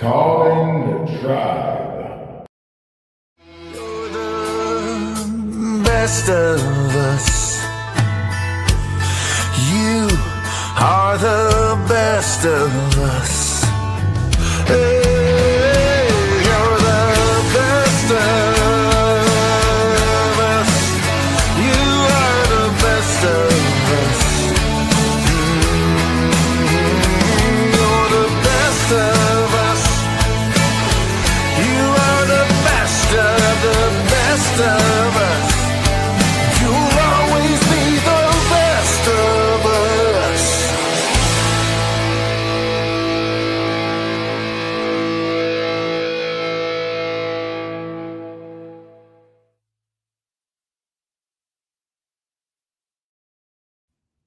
Calling the tribe. You're the best of us. You are the best of us. Hey, you're the best of us. You are the best of us. You're the best of us. You are the best of the best of us. You'll always be the best of us.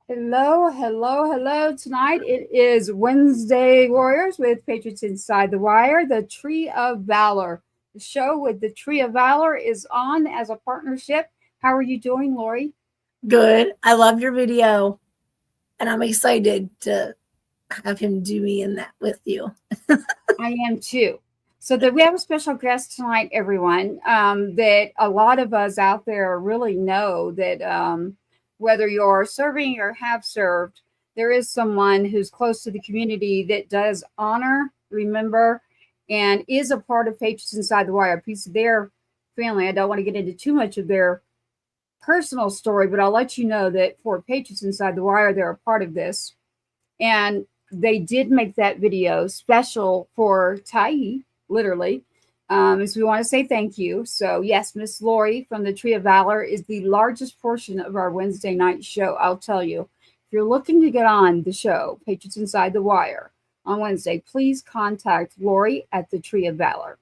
Hello, hello, hello. Tonight it is Wednesday Warriors with Patriots Inside the Wire, the Tree of Valor. The show with the Tree of Valor is on as a partnership. How are you doing, Lori? Good. I love your video, and I'm excited to have him do me in that with you. I am too. So we have a special guest tonight, everyone, that a lot of us out there really know that whether you're serving or have served, there is someone who's close to the community that does honor, remember, and is a part of Patriots Inside the Wire, a piece of their family. I don't want to get into too much of their personal story, but I'll let you know that for Patriots Inside the Wire, they're a part of this. And they did make that video special for Tyee, literally. So we want to say thank you. So yes, Miss Lori from the Tree of Valor is the largest portion of our Wednesday night show. I'll tell you, if you're looking to get on the show, Patriots Inside the Wire on Wednesday, please contact Lori at the Tree of Valor.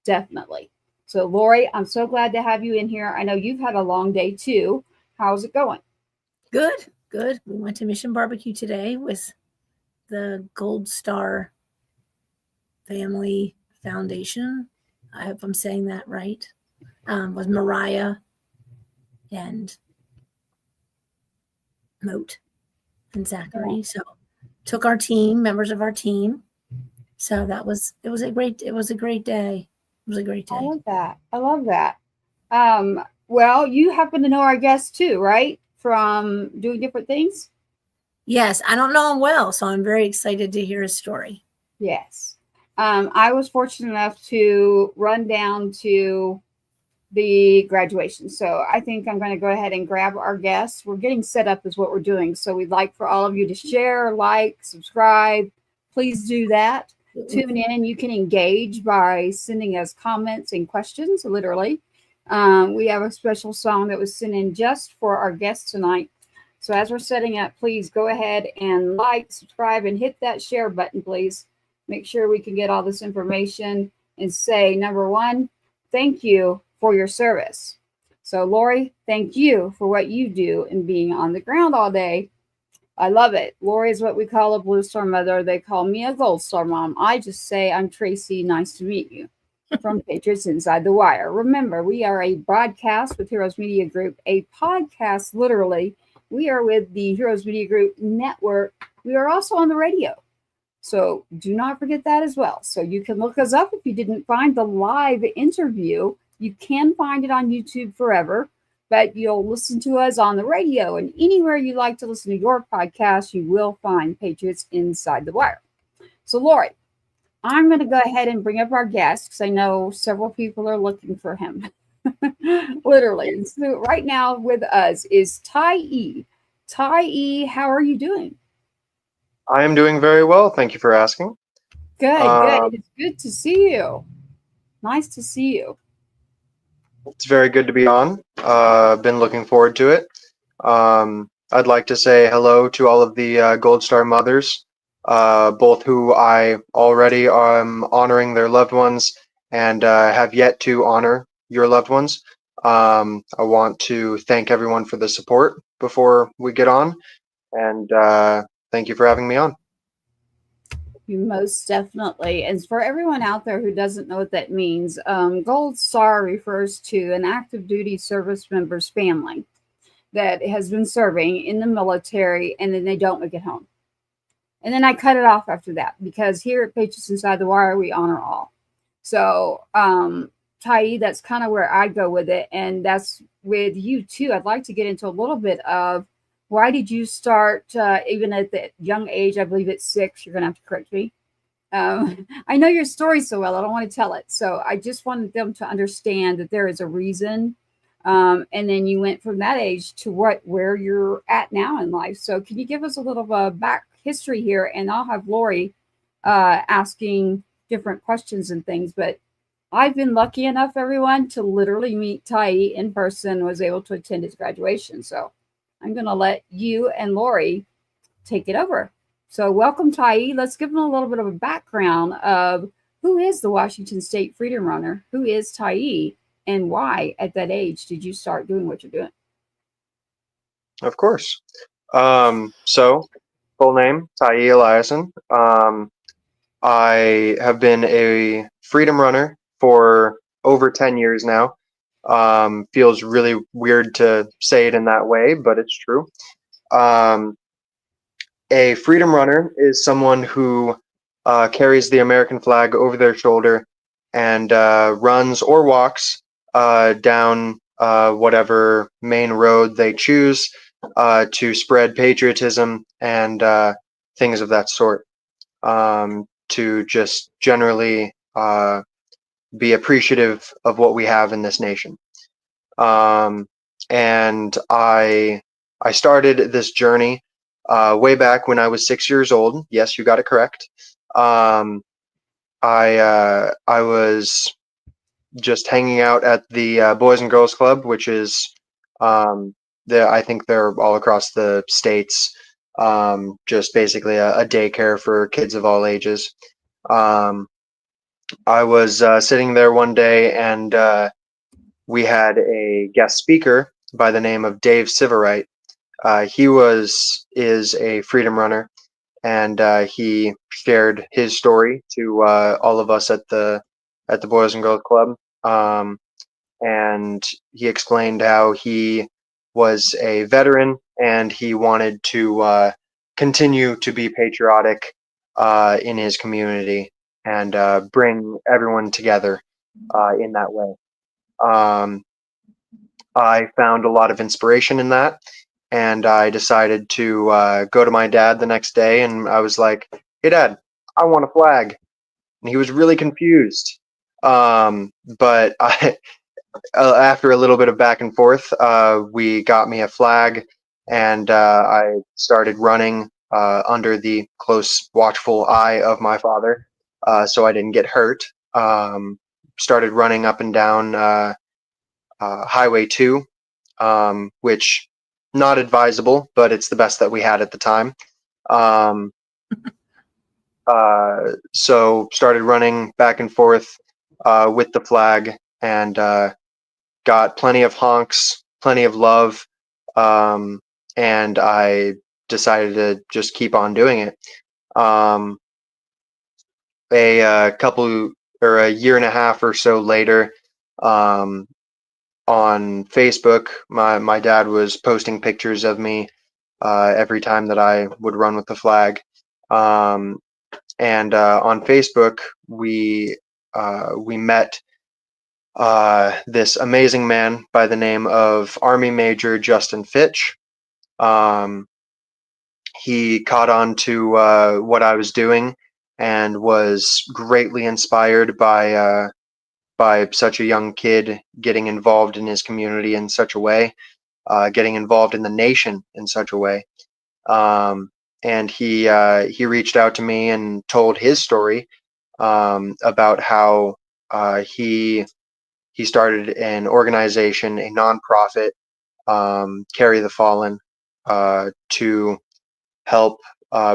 Definitely. So Lori, I'm so glad to have you in here. I know you've had a long day too. How's it going? Good, good. We went to Mission Barbecue today with the Gold Star Family Foundation. I hope I'm saying that right. With Mariah and Moat and Zachary. So took our team, members of our team. So it was a great day. It was a great day. I love that. I love that. Well, you happen to know our guests too, right? From doing different things? Yes, I don't know him well, so I'm very excited to hear his story. Yes. I was fortunate enough to run down to the graduation. So I think I'm going to go ahead and grab our guests. We're getting set up is what we're doing. So we'd like for all of you to share, like, subscribe. Please do that. Tune in. You can engage by sending us comments and questions, literally. We have a special song that was sent in just for our guests tonight. So as we're setting up, please go ahead and like, subscribe, and hit that share button, please. Make sure we can get all this information and say, number one, thank you for your service. So Lori, thank you for what you do and being on the ground all day. I love it. Lori is what we call a Blue Star mother. They call me a Gold Star mom. I just say I'm Tracy. Nice to meet you from Patriots Inside the Wire. Remember, we are a broadcast with Heroes Media Group, a podcast, literally. We are with the Heroes Media Group network. We are also on the radio. So do not forget that as well. So you can look us up if you didn't find the live interview. You can find it on YouTube forever, but you'll listen to us on the radio, and anywhere you like to listen to your podcast, you will find Patriots Inside the Wire. So Lori, I'm going to go ahead and bring up our guest because I know several people are looking for him. Literally. So right now with us is Tyee. Tyee, how are you doing? I am doing very well. Thank you for asking. Good. It's good to see you. Nice to see you. It's very good to be on. Been looking forward to it. I'd like to say hello to all of the Gold Star mothers, both who I already am honoring their loved ones and have yet to honor your loved ones. I want to thank everyone for the support before we get on, and thank you for having me on. You most definitely. And for everyone out there who doesn't know what that means, Gold Star refers to an active duty service member's family that has been serving in the military and then they don't make it home. And then I cut it off after that because here at Patriots Inside the Wire, we honor all. So, Tyee, that's kind of where I go with it. And that's with you too. I'd like to get into a little bit of why did you start, even at the young age, I believe it's 6, you're going to have to correct me. I know your story so well, I don't want to tell it. So I just wanted them to understand that there is a reason. And then you went from that age to where you're at now in life. So can you give us a little of a back history here? And I'll have Lori asking different questions and things. But I've been lucky enough, everyone, to literally meet Tyee in person, was able to attend his graduation. So I'm going to let you and Lori take it over. So welcome, Tyee. Let's give them a little bit of a background of who is the Washington State Freedom Runner, who is Tyee, and why at that age did you start doing what you're doing? Of course. So, full name, Tyee Eliason. I have been a freedom runner for over 10 years now. Feels really weird to say it in that way, but it's true. A freedom runner is someone who carries the American flag over their shoulder and runs or walks down whatever main road they choose to spread patriotism and things of that sort. To just generally be appreciative of what we have in this nation. And I started this journey way back when I was 6 years old. Yes, you got it correct. I was just hanging out at the Boys and Girls Club, which is I think they're all across the states. Just basically a daycare for kids of all ages. I was sitting there one day, and we had a guest speaker by the name of Dave Siverite. He is a freedom runner, and he shared his story to all of us at the Boys and Girls Club. And he explained how he was a veteran and he wanted to continue to be patriotic in his community and bring everyone together in that way. I found a lot of inspiration in that, and I decided to go to my dad the next day, and I was like, "Hey, Dad, I want a flag." And he was really confused. But after a little bit of back and forth, we got me a flag, and I started running under the close, watchful eye of my father, so I didn't get hurt. Started running up and down Highway 2, which not advisable, but it's the best that we had at the time. So started running back and forth with the flag, and got plenty of honks, plenty of love, and I decided to just keep on doing it. A couple or a year and a half or so later, on Facebook, my dad was posting pictures of me every time that I would run with the flag. And on Facebook, we met this amazing man by the name of Army Major Justin Fitch. He caught on to what I was doing and was greatly inspired by such a young kid getting involved in his community in such a way, getting involved in the nation in such a way. And he reached out to me and told his story about how he started an organization, a nonprofit, Carry the Fallen, to help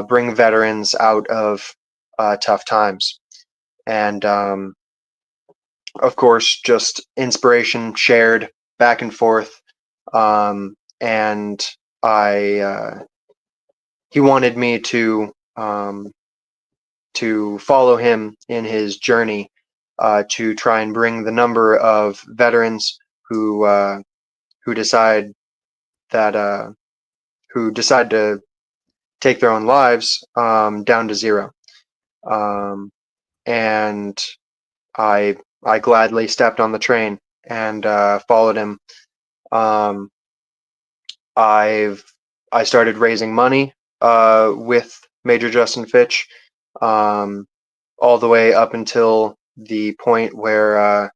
bring veterans out of tough times. And of course, just inspiration shared back and forth. And he wanted me to follow him in his journey to try and bring the number of veterans who decide to take their own lives down to zero. And I gladly stepped on the train and followed him. I started raising money with Major Justin Fitch, all the way up until the point where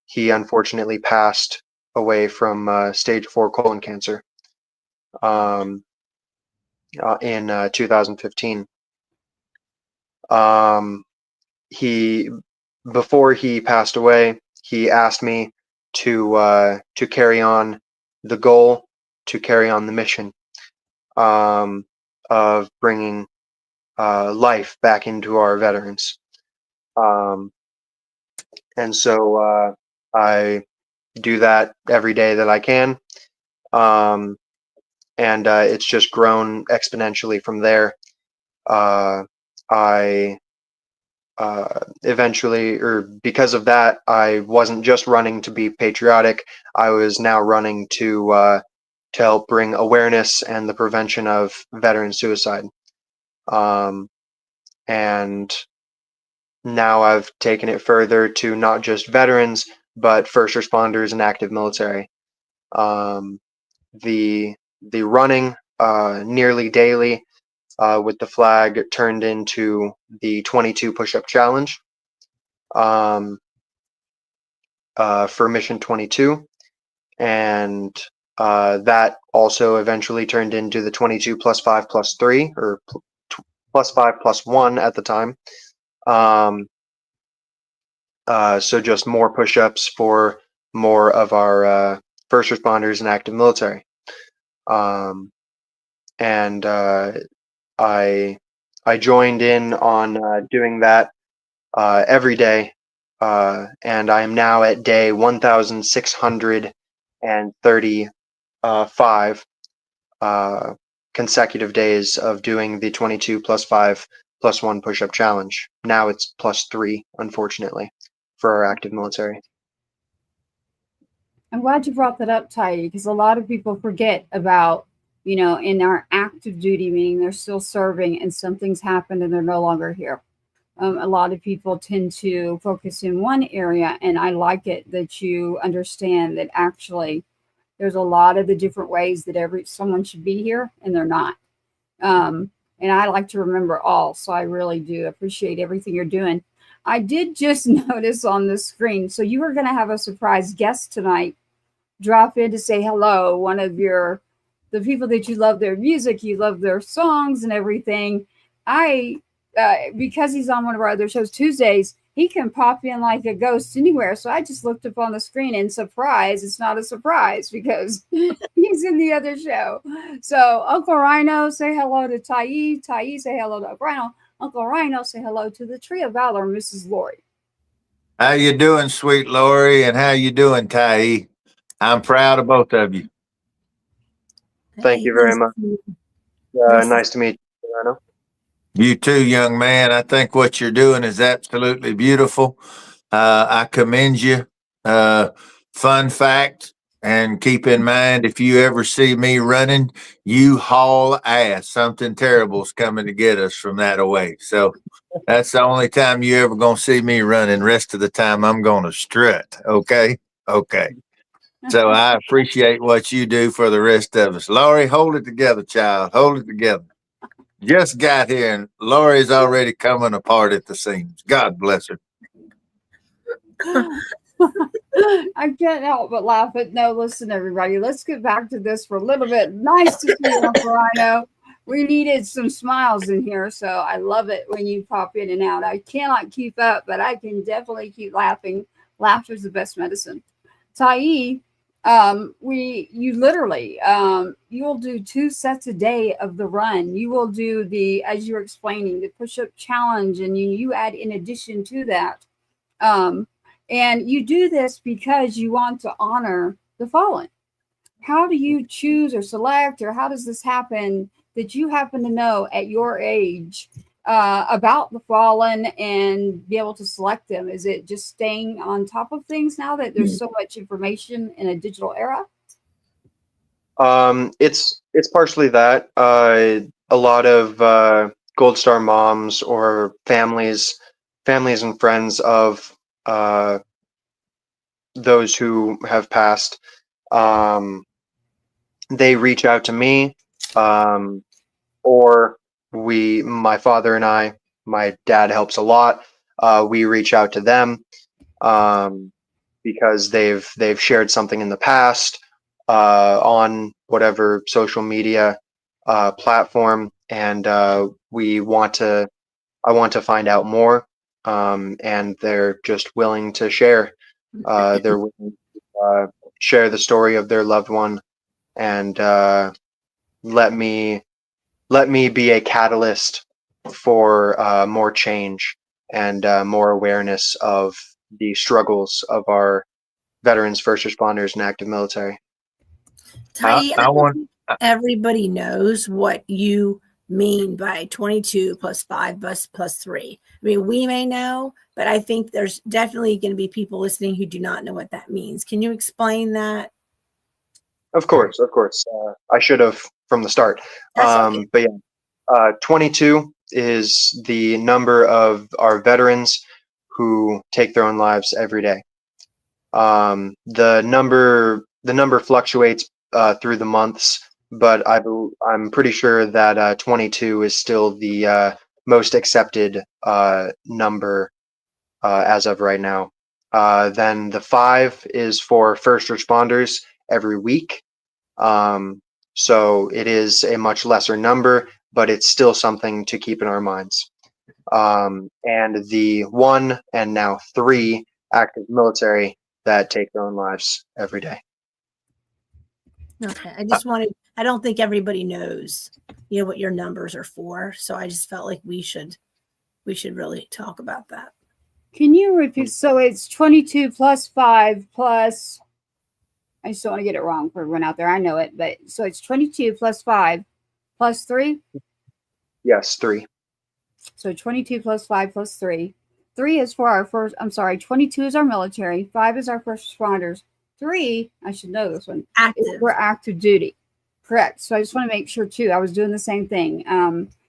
he unfortunately passed away from stage 4 colon cancer in 2015. Before he passed away, he asked me to carry on the goal, to carry on the mission of bringing life back into our veterans. And so I do that every day that I can. And it's just grown exponentially from there. I eventually, or because of that, I wasn't just running to be patriotic. I was now running to help bring awareness and the prevention of veteran suicide. And now I've taken it further to not just veterans, but first responders and active military. The running nearly daily with the flag turned into the 22 push-up challenge for mission 22, and that also eventually turned into the 22 plus 5 plus 3, or plus 5 plus 1 at the time. So just more push-ups for more of our first responders and active military. And I joined in on doing that every day, and I am now at day 1,635 consecutive days of doing the 22 plus 5 plus 1 push-up challenge. Now it's plus 3, unfortunately, for our active military. I'm glad you brought that up, Tyee, because a lot of people forget about, in our active duty, meaning they're still serving and something's happened and they're no longer here. A lot of people tend to focus in one area, and I like it that you understand that actually there's a lot of the different ways that someone should be here, and they're not. And I like to remember all, so I really do appreciate everything you're doing. I did just notice on the screen, so you were going to have a surprise guest tonight drop in to say hello. One of the people that you love their music, you love their songs and everything. Because he's on one of our other shows Tuesdays, he can pop in like a ghost anywhere. So I just looked up on the screen and surprise, it's not a surprise because he's in the other show. So Uncle Rhino, say hello to Tyee. Tyee, say hello to Uncle Rhino. Uncle Rhino, say hello to the Tree of Valor, Mrs. Lori. How you doing, sweet Lori, and how you doing, Tyee? I'm proud of both of you. Thank you very much. Nice to meet you, Rhino. You too, young man. I think what you're doing is absolutely beautiful. I commend you. Fun fact, and keep in mind, if you ever see me running, you haul ass. Something terrible is coming to get us from that away. So that's the only time you ever going to see me running. Rest of the time, I'm going to strut. Okay? Okay. So I appreciate what you do for the rest of us. Lori, hold it together, child. Hold it together. Just got here, and Lori's already coming apart at the seams. God bless her. I can't help but laugh. But no, listen, everybody, let's get back to this for a little bit. Nice to see you, Uncle Rhino. We needed some smiles in here, so I love it when you pop in and out. I cannot keep up, but I can definitely keep laughing. Laughter is the best medicine. Tyee, you literally, you will do 2 sets a day of the run. You will do as you're explaining, the push-up challenge, and you add in addition to that. And you do this because you want to honor the fallen. How do you choose or select, or how does this happen that you happen to know at your age about the fallen and be able to select them? Is it just staying on top of things now that there's so much information in a digital era? It's partially that. a lot of Gold Star moms or families and friends of those who have passed, they reach out to me, or my father and I, my dad helps a lot. We reach out to them because they've shared something in the past on whatever social media platform, and I want to find out more, and they're just willing to share. They're willing to share the story of their loved one, and let me be a catalyst for more change and more awareness of the struggles of our veterans, first responders, and active military. Tyee, I I don't want. think everybody knows what you mean by 22 plus 5 plus 3. I mean, we may know, but I think there's definitely going to be people listening who do not know what that means. Can you explain that? Of course. I should have from the start. That's okay. But yeah, 22 is the number of our veterans who take their own lives every day. The number fluctuates through the months, but I'm pretty sure that 22 is still the most accepted number as of right now. Then the 5 is for first responders every week. So it is a much lesser number, but it's still something to keep in our minds. And the 1 and now 3 active military that take their own lives every day. Okay. I don't think everybody knows, what your numbers are for. So I just felt like we should really talk about that. Can you repeat? So it's 22 plus 5 plus, I just don't want to get it wrong for everyone out there. I know it, but so it's 22 plus 5 plus 3? Yes, 3. So 22 plus 5 plus 3. 3 is for our first, 22 is our military. 5 is our first responders. 3, I should know this one, Active. we're active duty. Correct. So I just want to make sure too, I was doing the same thing,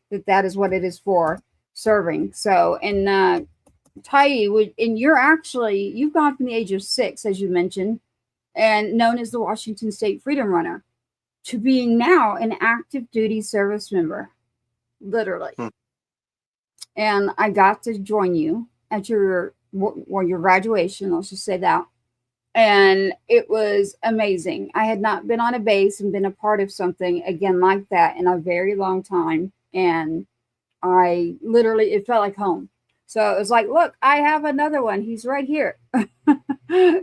that is what it is for, serving. So, and Tyee, you've gone from the age of 6, as you mentioned, and known as the Washington State Freedom Runner, to being now an active duty service member, literally. And I got to join you at your graduation, let's just say that. And it was amazing. I had not been on a base and been a part of something again like that in a very long time. And it felt like home. So it was like, look, I have another one. He's right here.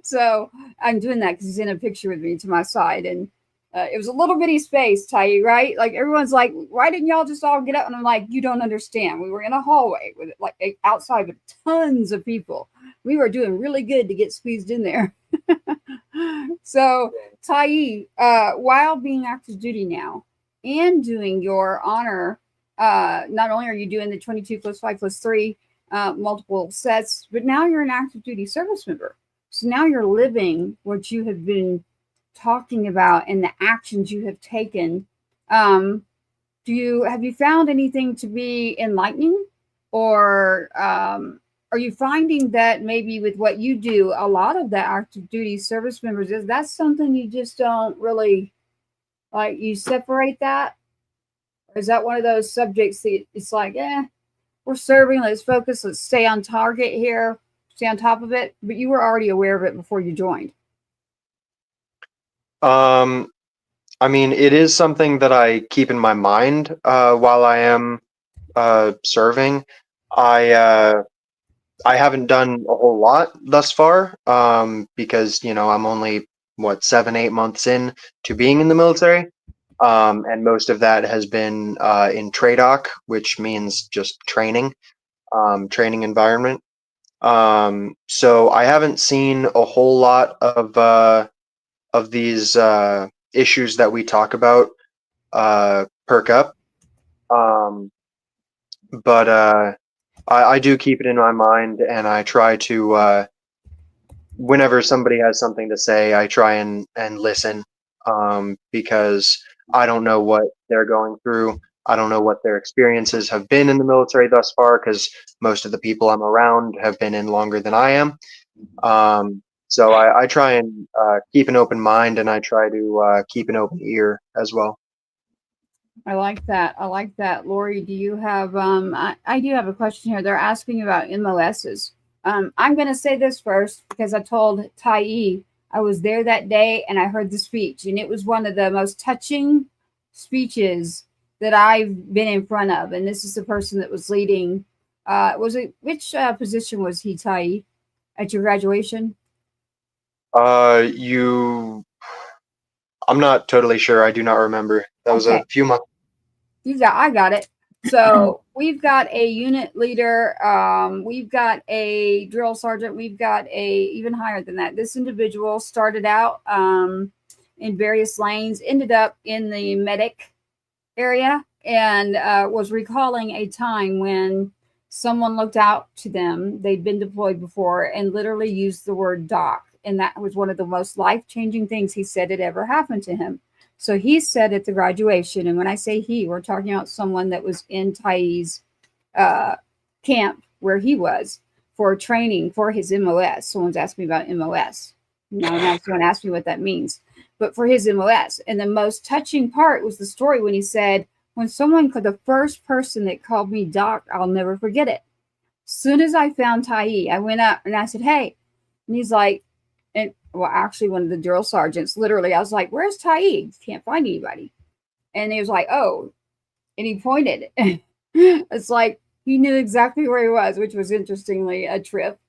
So I'm doing that because he's in a picture with me to my side. And it was a little bitty space, Tyee, right? Like everyone's like, why didn't y'all just all get up? And I'm like, you don't understand. We were in a hallway with outside with tons of people. We were doing really good to get squeezed in there. So Tyee, while being active duty now and doing your honor, not only are you doing the 22 plus 5 plus 3 multiple sets, but now you're an active duty service member. So now you're living what you have been talking about and the actions you have taken. Have you found anything to be enlightening, or are you finding that maybe with what you do, a lot of the active duty service members, is that something you just don't really like, you separate that? Or is that one of those subjects that it's like, we're serving, let's focus, let's stay on target here, stay on top of it, but you were already aware of it before you joined? I mean, it is something that I keep in my mind while I am serving. I haven't done a whole lot thus far because I'm only 7-8 months in to being in the military, and most of that has been in TRADOC, which means just training environment. So I haven't seen a whole lot of these issues that we talk about perk up, but I do keep it in my mind, and I try to whenever somebody has something to say, I try and listen, because I don't know what they're going through. I don't know what their experiences have been in the military thus far, because most of the people I'm around have been in longer than I am. So I try and keep an open mind, and I try to keep an open ear as well. I like that. I like that. Lori, do you have, I do have a question here. They're asking about MOSs. I'm going to say this first because I told Tyee I was there that day and I heard the speech, and it was one of the most touching speeches that I've been in front of. And this is the person that was leading. Which position was he, Tyee, at your graduation? I'm not totally sure. I do not remember. That was Okay. a few months. I got it. So we've got a unit leader. We've got a drill sergeant. We've got even higher than that. This individual started out in various lanes, ended up in the medic area, and was recalling a time when someone looked out to them. They'd been deployed before and literally used the word doc. And that was one of the most life-changing things he said had ever happened to him. So he said at the graduation, and when I say he, we're talking about someone that was in Tyee's camp where he was for training for his MOS. Someone's asked me about MOS. Now someone asked me what that means. But for his MOS. And the most touching part was the story when he said, the first person that called me doc, I'll never forget it. As soon as I found Tyee, I went up and I said, hey. And he's like, actually one of the drill sergeants, literally, I was like, where's Tyee? Can't find anybody. And he was like, oh, and he pointed. It's like he knew exactly where he was, which was interestingly a trip.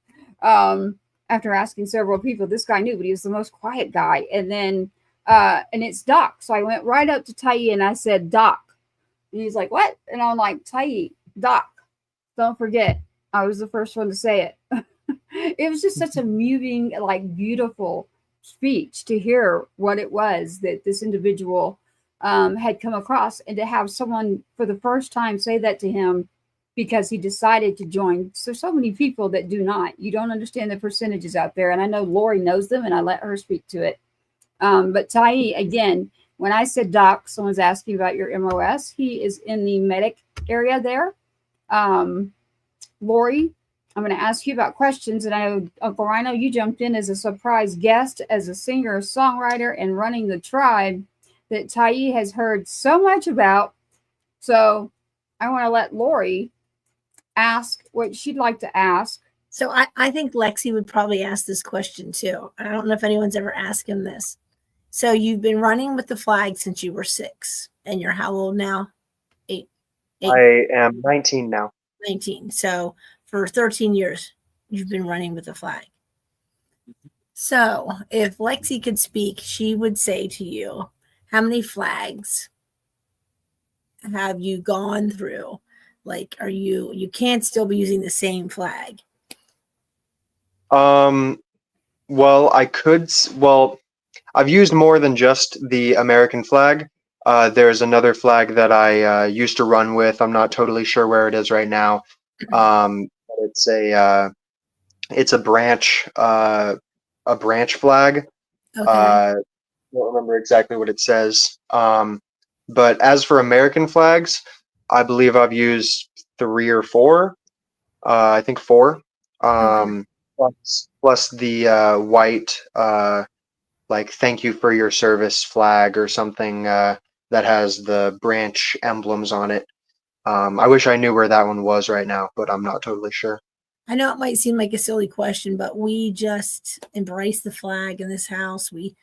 After asking several people, this guy knew, but he was the most quiet guy. And then, and it's Doc. So I went right up to Tyee and I said, Doc. And he's like, what? And I'm like, Tyee, Doc, don't forget, I was the first one to say it. It was just such a moving, like beautiful speech to hear what it was that this individual had come across, and to have someone for the first time say that to him because he decided to join. So many people that do not. You don't understand the percentages out there. And I know Lori knows them, and I let her speak to it. But Tyee, again, when I said Doc, someone's asking about your MOS. He is in the medic area there. Lori, I'm going to ask you about questions. And I know, Uncle Rhino, you jumped in as a surprise guest, as a singer, songwriter, and running the tribe that Tyee has heard so much about. So I want to let Lori ask what she'd like to ask. So I think Lexi would probably ask this question too. I don't know if anyone's ever asked him this. So you've been running with the flag since you were 6, and you're how old now? 8. I am 19 now. 19. So for 13 years, you've been running with the flag. So if Lexi could speak, she would say to you, how many flags have you gone through? Like, you can't still be using the same flag. Well, I've used more than just the American flag. There's another flag that I used to run with. I'm not totally sure where it is right now. But it's a branch flag. Okay. I don't remember exactly what it says. But as for American flags, I believe I've used 3 or 4. I think 4. Okay. Plus the white like thank you for your service flag or something that has the branch emblems on it. I wish I knew where that one was right now, but I'm not totally sure. I know it might seem like a silly question, but we just embrace the flag in this house. You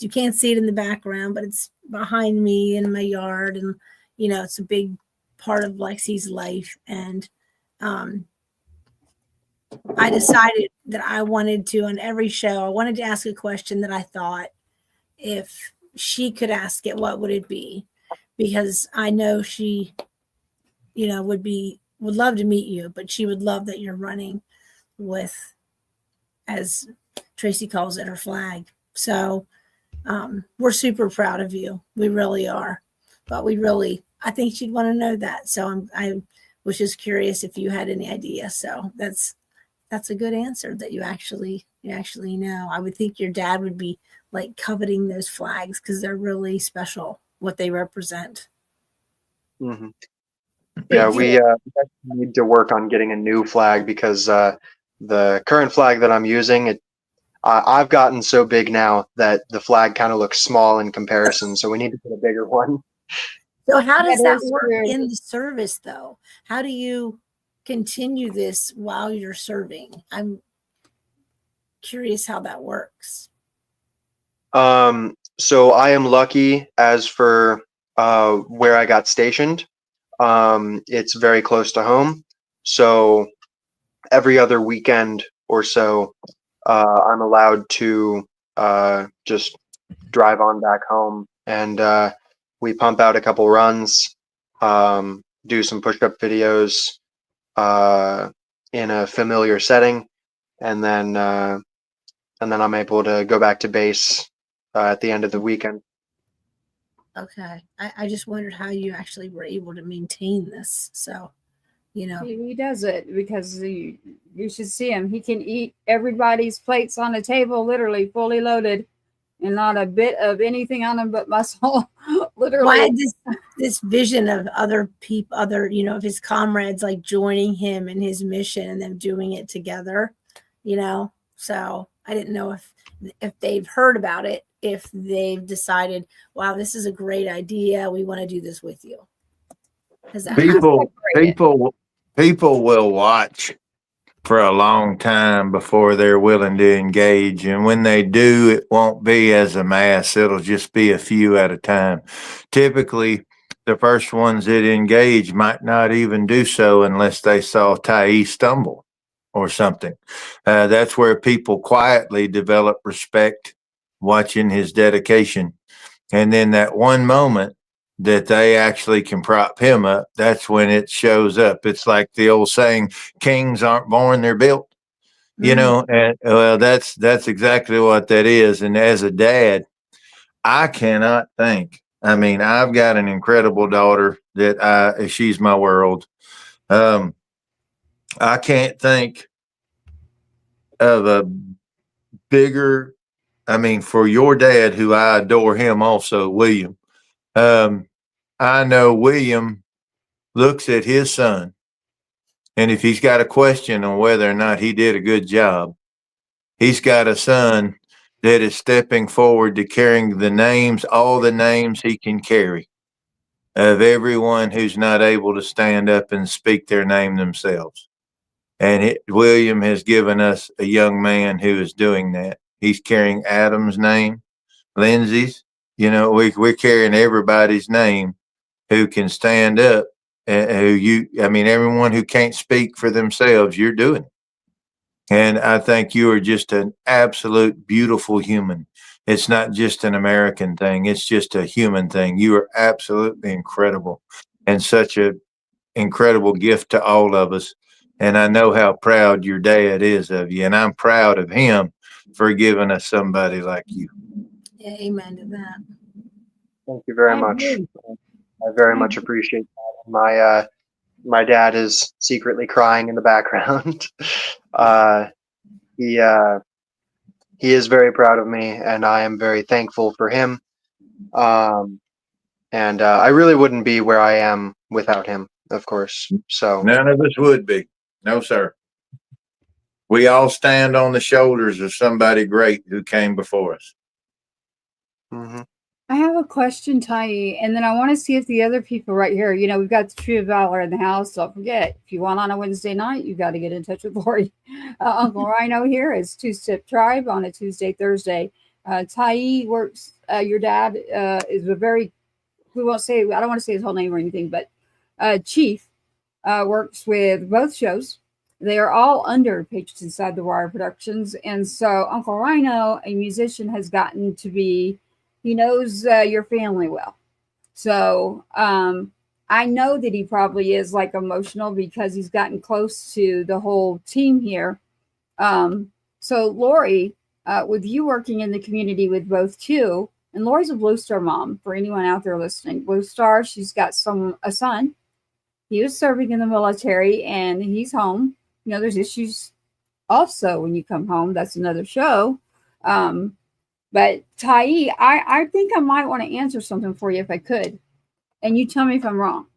can't see it in the background, but it's behind me in my yard, and it's a big part of Lexi's life. And I decided that I wanted to, on every show, I wanted to ask a question that I thought if she could ask it, what would it be? Because I know she, would love to meet you, but she would love that you're running with, as Tracy calls it, her flag. So we're super proud of you. We really are. But I think she'd want to know that. So I was just curious if you had any idea. So that's a good answer that you actually know. I would think your dad would be like coveting those flags because they're really special, what they represent. hmm Yeah, we need to work on getting a new flag because the current flag that I'm using, I've gotten so big now that the flag kind of looks small in comparison. So we need to get a bigger one. So how does That that is work true. in the service though? How do you continue this while you're serving? I'm curious how that works. So I am lucky as for where I got stationed. It's very close to home. So every other weekend or so, I'm allowed to just drive on back home, and we pump out a couple runs, do some push-up videos in a familiar setting, and then I'm able to go back to base at the end of the weekend. Okay. I just wondered how you actually were able to maintain this. So, He does it because you should see him. He can eat everybody's plates on the table, literally fully loaded, and not a bit of anything on him but muscle. Literally. Well, I had this vision of other people, of his comrades like joining him in his mission and them doing it together, So I didn't know if they've heard about it, if they've decided, wow, this is a great idea. We want to do this with you. People will watch for a long time before they're willing to engage. And when they do, it won't be as a mass. It'll just be a few at a time. Typically, the first ones that engage might not even do so unless they saw Tyee stumble or something. That's where people quietly develop respect, watching his dedication. And then that one moment that they actually can prop him up, that's when it shows up. It's like the old saying, kings aren't born, they're built. And well, that's exactly what that is. And as a dad, I cannot think. I mean, I've got an incredible daughter that she's my world. I can't think of a bigger, I mean, for your dad, who I adore him also, William. I know William looks at his son, and if he's got a question on whether or not he did a good job, he's got a son that is stepping forward to carrying the names, all the names he can carry of everyone who's not able to stand up and speak their name themselves. And William has given us a young man who is doing that. He's carrying Adam's name, Lindsay's. We're carrying everybody's name who can stand up, and everyone who can't speak for themselves, you're doing it. And I think you are just an absolute beautiful human. It's not just an American thing. It's just a human thing. You are absolutely incredible and such an incredible gift to all of us. And I know how proud your dad is of you. And I'm proud of him for giving us somebody like you. Yeah, amen to that. Thank you very much. I very much appreciate that. My dad is secretly crying in the background. He is very proud of me, and I am very thankful for him. And I really wouldn't be where I am without him, of course. So None of us would be. No, sir. We all stand on the shoulders of somebody great who came before us. Mm-hmm. I have a question, Tyee, and then I want to see if the other people right here, we've got the Tree of Valor in the house. Don't forget, if you want on a Wednesday night, you got to get in touch with Lori. Uncle Rhino here is Two-Step Tribe on a Tuesday, Thursday. Tyee works, your dad is a very, I don't want to say his whole name or anything, but Chief works with both shows. They are all under Patriots Inside the Wire Productions. And so Uncle Rhino, a musician, has gotten to be, he knows your family well. So I know that he probably is like emotional because he's gotten close to the whole team here. So Lori, with you working in the community with both too, and Lori's a Blue Star mom for anyone out there listening. Blue Star, she's got a son. He was serving in the military and he's home. There's issues also when you come home. That's another show. But Tyee, I think I might want to answer something for you if I could. And you tell me if I'm wrong.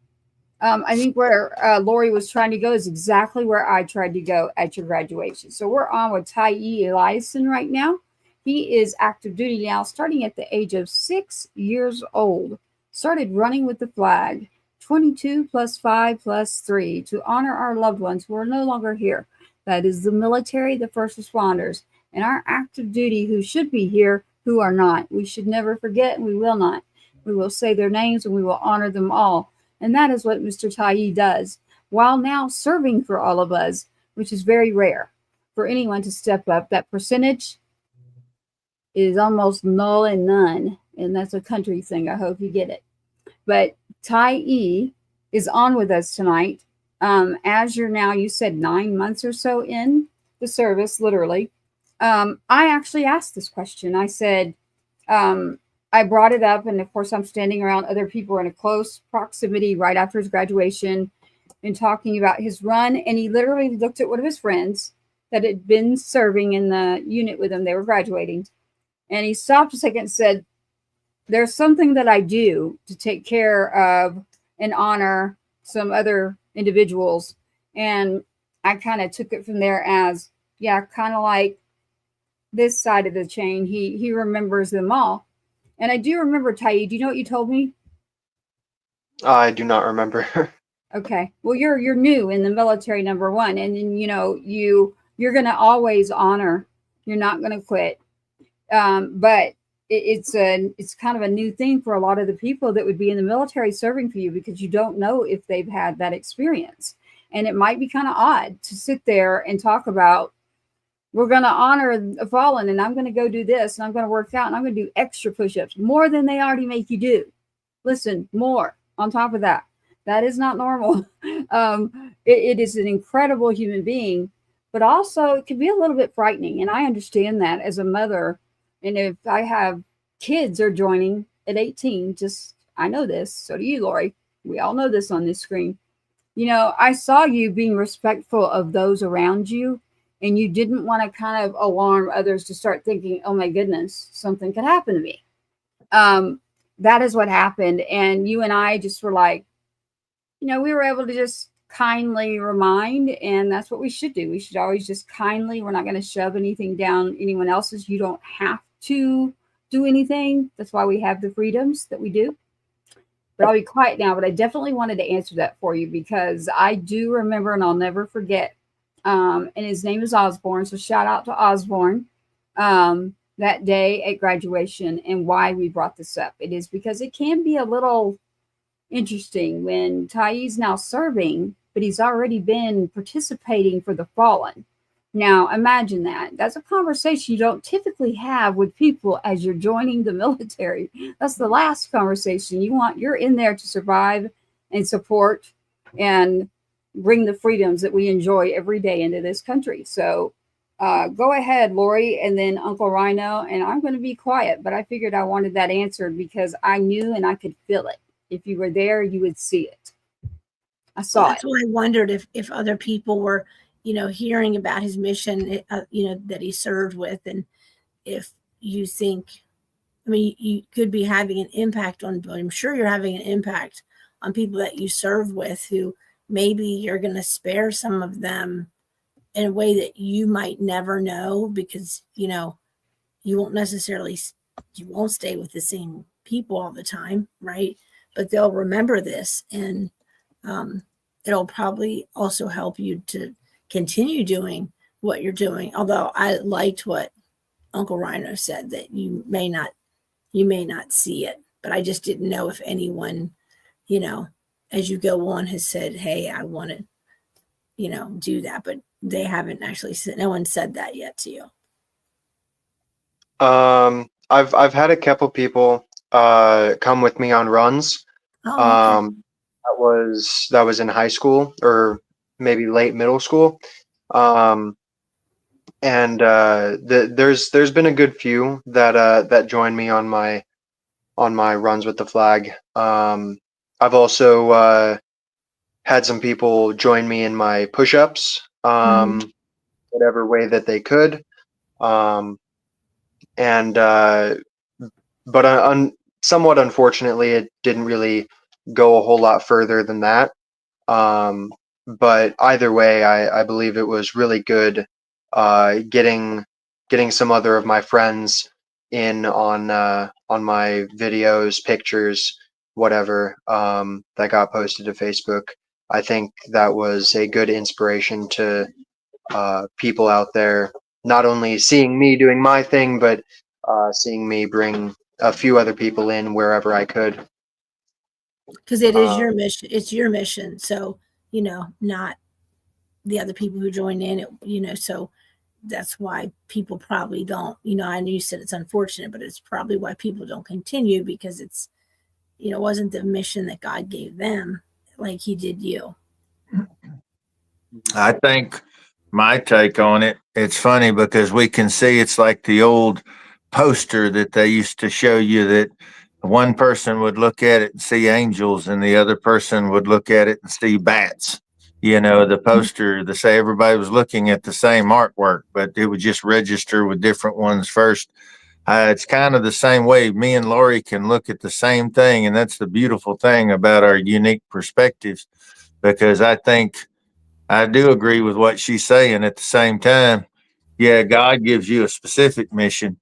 I think where Lori was trying to go is exactly where I tried to go at your graduation. So we're on with Tyee Eliason right now. He is active duty now, starting at the age of 6 years old. Started running with the flag, 22 plus 5 plus 3, to honor our loved ones who are no longer here. That is the military, the first responders, and our active duty who should be here, who are not. We should never forget, and we will not. We will say their names and we will honor them all. And that is what Mr. Tyee does, while now serving for all of us, which is very rare for anyone to step up. That percentage is almost null and none. And that's a country thing. I hope you get it. But Tyee is on with us tonight. As you're now, you said 9 months or so in the service, literally. I actually asked this question. I said, I brought it up, and of course, I'm standing around other people in a close proximity right after his graduation and talking about his run. And he literally looked at one of his friends that had been serving in the unit with him. They were graduating. And he stopped a second and said, there's something that I do to take care of and honor some other individuals. And I kind of took it from there as, yeah, kind of like this side of the chain. He remembers them all. And I do remember, Tyee, do you know what you told me? I do not remember. Okay. Well, you're new in the military, number one. And then, you're going to always honor. You're not going to quit. But it's kind of a new thing for a lot of the people that would be in the military serving for you, because you don't know if they've had that experience. And it might be kind of odd to sit there and talk about, we're going to honor a fallen, and I'm going to go do this, and I'm going to work out, and I'm going to do extra push-ups, more than they already make you do. Listen, more on top of that. That is not normal. It is an incredible human being, but also it can be a little bit frightening. And I understand that as a mother. And if I have kids are joining at 18, I know this. So do you, Lori. We all know this on this screen. I saw you being respectful of those around you, and you didn't want to kind of alarm others to start thinking, oh my goodness, something could happen to me. That is what happened. And you and I just were like, we were able to just kindly remind, and that's what we should do. We should always just kindly, we're not going to shove anything down anyone else's. You don't have to do anything. That's why we have the freedoms that we do. But I'll be quiet now. But I definitely wanted to answer that for you, because I do remember, and I'll never forget. And his name is Osborne. So shout out to Osborne that day at graduation, and why we brought this up. It is because it can be a little interesting when Tyee's now serving, but he's already been participating for the fallen. Now, imagine that. That's a conversation you don't typically have with people as you're joining the military. That's the last conversation you're in there to survive and support and bring the freedoms that we enjoy every day into this country. So go ahead, Lori, and then Uncle Rhino, and I'm going to be quiet, but I figured I wanted that answered because I knew and I could feel it. If you were there, you would see it. I saw That's why I wondered if other people were, hearing about his mission, that he served with, and if you think, you could be having an impact on, I'm sure you're having an impact on people that you serve with, who maybe you're going to spare some of them in a way that you might never know, because, you won't stay with the same people all the time, right? But they'll remember this, and it'll probably also help you to continue doing what you're doing. Although I liked what Uncle Rhino said, that you may not see it, but I just didn't know if anyone, as you go on, has said, hey, I want to, do that, but they haven't actually said, no one said that yet to you. I've had a couple people come with me on runs. Oh, okay. That was in high school, or maybe late middle school. And there's been a good few that join me on my runs with the flag. I've also had some people join me in my push-ups, whatever way that they could. But somewhat unfortunately, it didn't really go a whole lot further than that. But either way, I believe it was really good getting some other of my friends in on my videos, pictures, whatever that got posted to Facebook. I think that was a good inspiration to people out there, not only seeing me doing my thing, but seeing me bring a few other people in wherever I could. Because it is your mission. It's your mission. So, not the other people who join in, so that's why people probably don't, I know you said it's unfortunate, but it's probably why people don't continue, because it's, wasn't the mission that God gave them like he did you. I think my take on it, it's funny because we can see it's like the old poster that they used to show you, that one person would look at it and see angels and the other person would look at it and see bats. The poster, to say everybody was looking at the same artwork, but it would just register with different ones first. It's kind of the same way. Me and Lori can look at the same thing, and that's the beautiful thing about our unique perspectives, because I do agree with what she's saying. At the same time, yeah, God gives you a specific mission,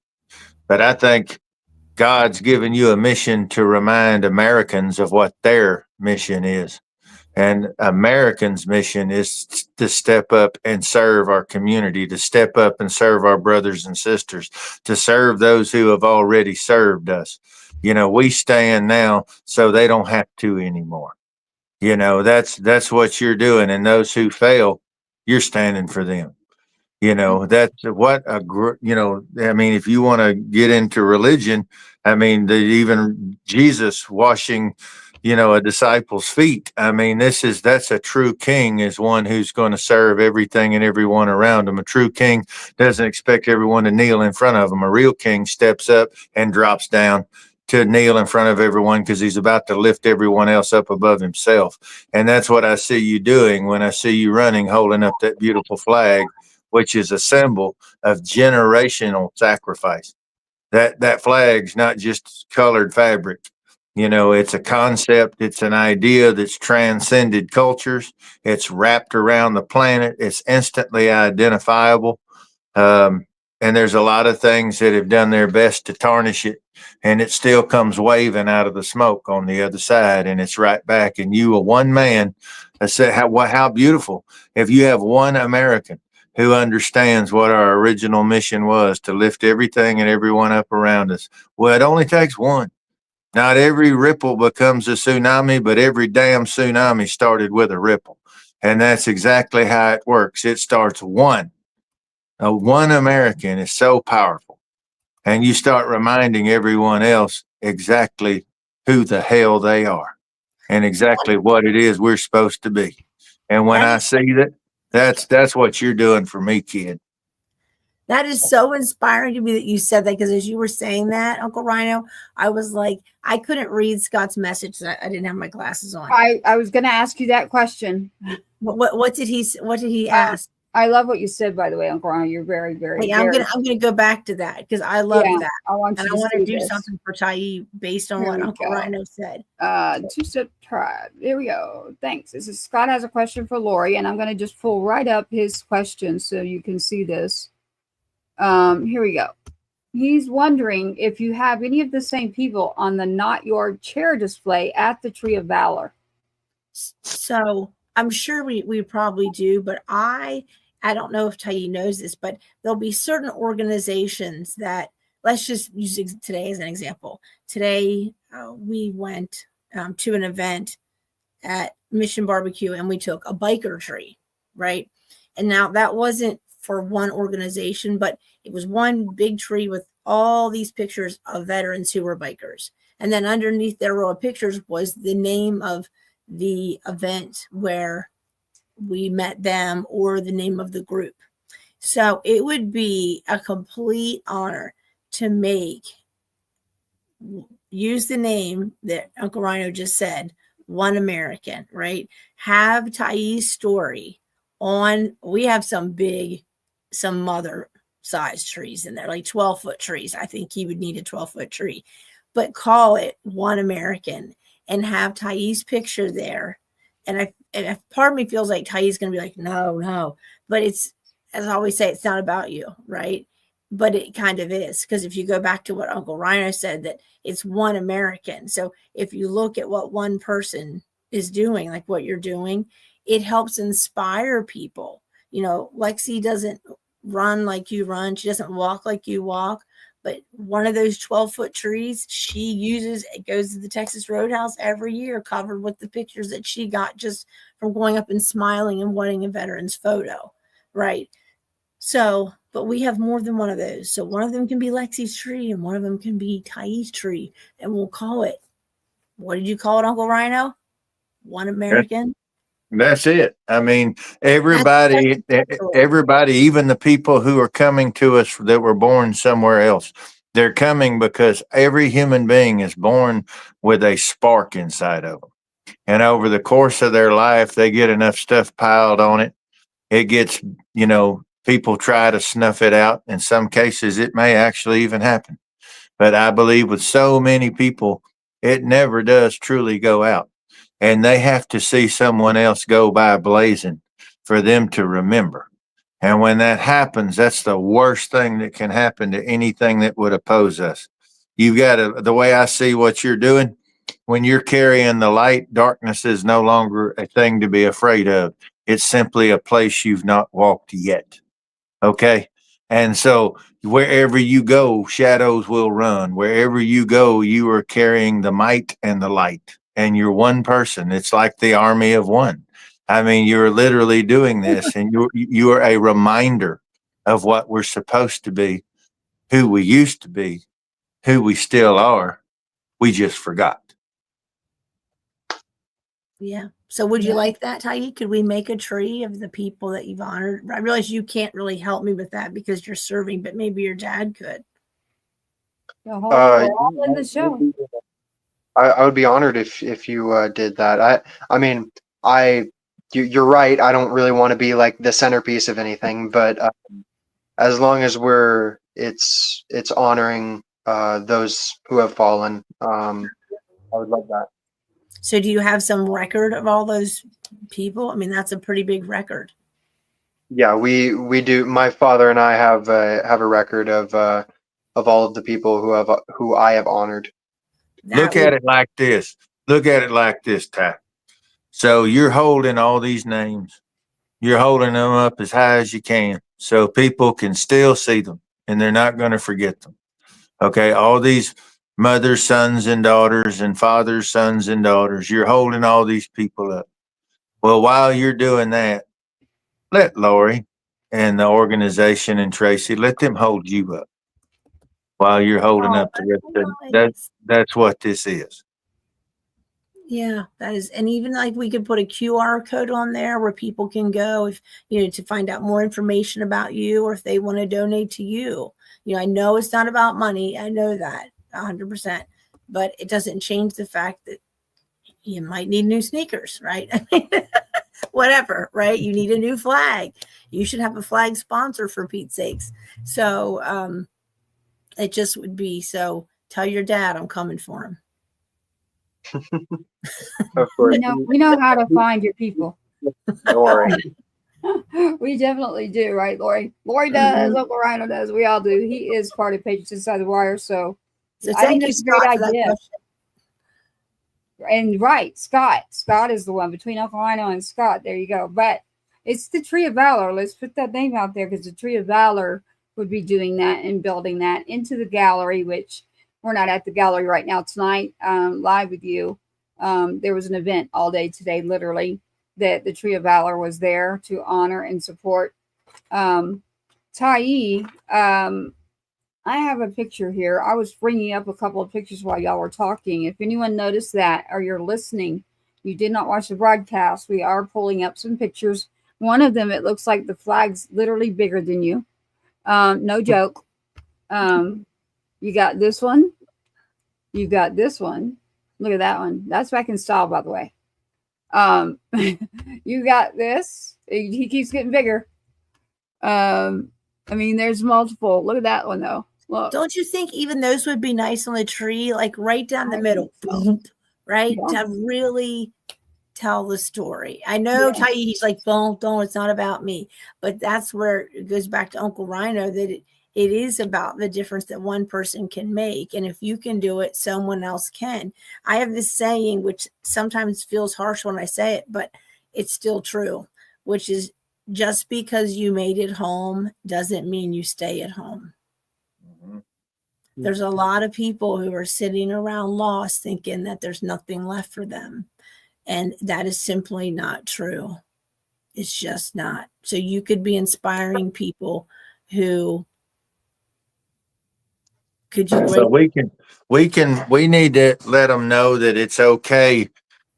but I think God's given you a mission to remind Americans of what their mission is. And Americans' mission is to step up and serve our community, to step up and serve our brothers and sisters, to serve those who have already served us. We stand now so they don't have to anymore. That's what you're doing. And those who fail, you're standing for them. That's what I mean, if you want to get into religion, I mean, even Jesus washing, a disciple's feet. I mean, that's a true king, is one who's going to serve everything and everyone around him. A true king doesn't expect everyone to kneel in front of him. A real king steps up and drops down to kneel in front of everyone, because he's about to lift everyone else up above himself. And that's what I see you doing when I see you running, holding up that beautiful flag, which is a symbol of generational sacrifice. That flag's not just colored fabric. It's a concept, it's an idea that's transcended cultures. It's wrapped around the planet. It's instantly identifiable. And there's a lot of things that have done their best to tarnish it, and it still comes waving out of the smoke on the other side, and it's right back. And you are one man. I said, how beautiful if you have one American who understands what our original mission was, to lift everything and everyone up around us. Well, it only takes one. Not every ripple becomes a tsunami, but every damn tsunami started with a ripple. And that's exactly how it works. It starts one. One American is so powerful. And you start reminding everyone else exactly who the hell they are and exactly what it is we're supposed to be. And when I see that's what you're doing for me, kid. That is so inspiring to me that you said that, because as you were saying that, Uncle Rhino, I was like, I couldn't read Scott's message. I didn't have my glasses on. I was going to ask you that question. What did he ask? I love what you said, by the way, Uncle Rhino. You're very, very. Hey, I'm gonna go back to that, because I love that. I want to do something for Tyee based on what Uncle Rhino said. Two-step tribe. Here we go. Thanks. This is Scott has a question for Lori, and I'm going to just pull right up his question so you can see this. Here we go. He's wondering if you have any of the same people on the Not Your Chair display at the Tree of Valor. So I'm sure we probably do, but I don't know if Tyee knows this, but there'll be certain organizations that, let's just use today as an example. Today we went to an event at Mission Barbecue, and we took a biker tree, right? And now that wasn't for one organization, but it was one big tree with all these pictures of veterans who were bikers. And then underneath their row of pictures was the name of the event where we met them, or the name of the group. So it would be a complete honor to use the name that Uncle Rhino just said, One American, right? Have Tyee's story on. We have some mother size trees in there, like 12-foot trees. I think he would need a 12-foot tree, but call it One American and have Tyee's picture there And part of me feels like Tyee's going to be like, no, but it's, as I always say, it's not about you, right? But it kind of is, because if you go back to what Uncle Rhino said, that it's one American. So if you look at what one person is doing, like what you're doing, it helps inspire people. You know, Lexi doesn't run like you run. She doesn't walk like you walk. But one of those 12-foot trees she uses, it goes to the Texas Roadhouse every year, covered with the pictures that she got just from going up and smiling and wanting a veteran's photo, right? So, but we have more than one of those. So one of them can be Lexi's tree and one of them can be Tyee's tree. And we'll call it, what did you call it, Uncle Rhino? One American? That's it. I mean, everybody, even the people who are coming to us that were born somewhere else, they're coming because every human being is born with a spark inside of them. And over the course of their life, they get enough stuff piled on it. It gets, people try to snuff it out. In some cases, it may actually even happen. But I believe with so many people, it never does truly go out. And they have to see someone else go by blazing for them to remember. And when that happens, that's the worst thing that can happen to anything that would oppose us. You've got to, the way I see what you're doing, when you're carrying the light, darkness is no longer a thing to be afraid of. It's simply a place you've not walked yet. Okay. And so wherever you go, shadows will run. Wherever you go, you are carrying the might and the light. And you're one person. It's like the army of one. I mean, you're literally doing this, and you are a reminder of what we're supposed to be, who we used to be, who we still are. We just forgot. Yeah. So would you like that, Tyee? Could we make a tree of the people that you've honored? I realize you can't really help me with that because you're serving, but maybe your dad could. We're all in the show. I would be honored if you did that. I mean, you're right. I don't really want to be like the centerpiece of anything, but as long as it's honoring those who have fallen, I would love that. So do you have some record of all those people? I mean, that's a pretty big record. Yeah, we do. My father and I have a record of all of the people who I have honored. Look at it like this. Look at it like this, Ty. So you're holding all these names. You're holding them up as high as you can so people can still see them and they're not going to forget them. Okay. All these mothers, sons, and daughters, and fathers, sons, and daughters, you're holding all these people up. Well, while you're doing that, let Lori and the organization and Tracy, let them hold you up while you're holding up the rest of them. That's what this is. Yeah, that is. And even like we could put a QR code on there where people can go if, to find out more information about you, or if they want to donate to you. I know it's not about money. I know that 100%, but it doesn't change the fact that you might need new sneakers, right? I mean, whatever, right? You need a new flag. You should have a flag sponsor, for Pete's sakes. So it just would be, so tell your dad I'm coming for him. Of course. We know how to find your people. Don't worry. We definitely do, right, Lori? Lori does, Uncle Rhino does. We all do. He is part of Patriots Inside the Wire. So Thank you, Scott, for that question. And right, Scott is the one between Uncle Rhino and Scott. There you go. But it's the Tree of Valor. Let's put that name out there, because the Tree of Valor would be doing that and building that into the gallery, which we're not at the gallery right now tonight, live with you. There was an event all day today, literally, that the Tree of Valor was there to honor and support. Tyee, I have a picture here. I was bringing up a couple of pictures while y'all were talking. If anyone noticed that, or you're listening, you did not watch the broadcast, we are pulling up some pictures. One of them, it looks like the flag's literally bigger than you. No joke. You got this one. You got this one. Look at that one. That's back in style, by the way. You got this. He keeps getting bigger. I mean, there's multiple. Look at that one, though. Look. Don't you think even those would be nice on the tree, like right down the middle, right? Yeah. To really tell the story. I know Tyee, he's like, don't, it's not about me. But that's where it goes back to Uncle Rhino, that it is about the difference that one person can make. And if you can do it, someone else can. I have this saying, which sometimes feels harsh when I say it, but it's still true, which is, just because you made it home doesn't mean you stay at home. There's a lot of people who are sitting around lost thinking that there's nothing left for them. And that is simply not true. It's just not. So you could be inspiring people who could you So we need to let them know that it's okay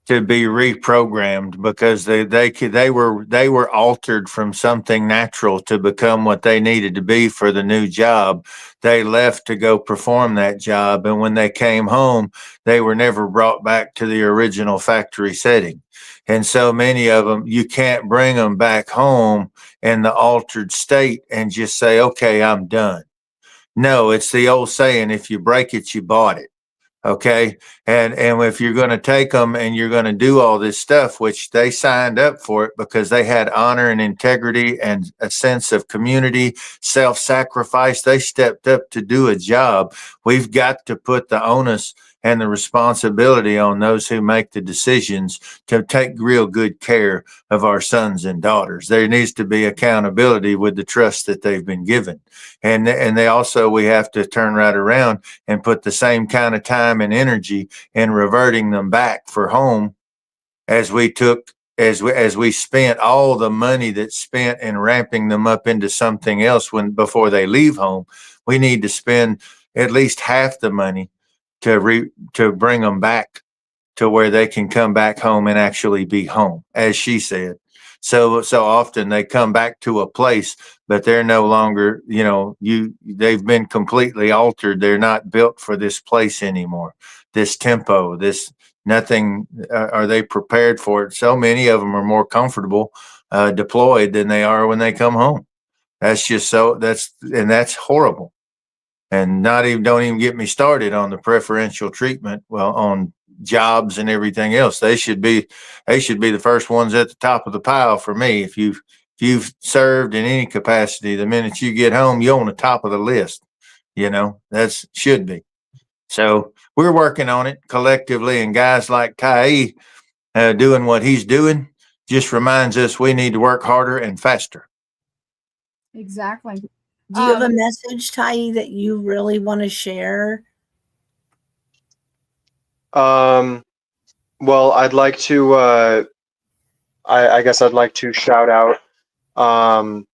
to be reprogrammed, because they were altered from something natural to become what they needed to be for the new job. They left to go perform that job, and when they came home, they were never brought back to the original factory setting. And so many of them, you can't bring them back home in the altered state and just say, okay, I'm done. No, it's the old saying, if you break it, you bought it. Okay. And if you're going to take them and you're going to do all this stuff, which they signed up for it because they had honor and integrity and a sense of community, self-sacrifice, they stepped up to do a job. We've got to put the onus and the responsibility on those who make the decisions to take real good care of our sons and daughters. There needs to be accountability with the trust that they've been given. And they also, we have to turn right around and put the same kind of time and energy in reverting them back for home as we spent all the money that's spent in ramping them up into something else before they leave home. We need to spend at least half the money to bring them back to where they can come back home and actually be home, as she said. So often they come back to a place, but they're no longer, they've been completely altered. They're not built for this place anymore. This tempo, this nothing, are they prepared for it? So many of them are more comfortable deployed than they are when they come home. That's just that's horrible. And don't even get me started on the preferential treatment. Well, on jobs and everything else, they should be the first ones at the top of the pile for me. If you've served in any capacity, the minute you get home, you're on the top of the list. That's should be. So we're working on it collectively, and guys like Tyee doing what he's doing just reminds us we need to work harder and faster. Exactly. Do you have a message, Tyee, that you really want to share? Well, I'd like to, I guess I'd like to shout out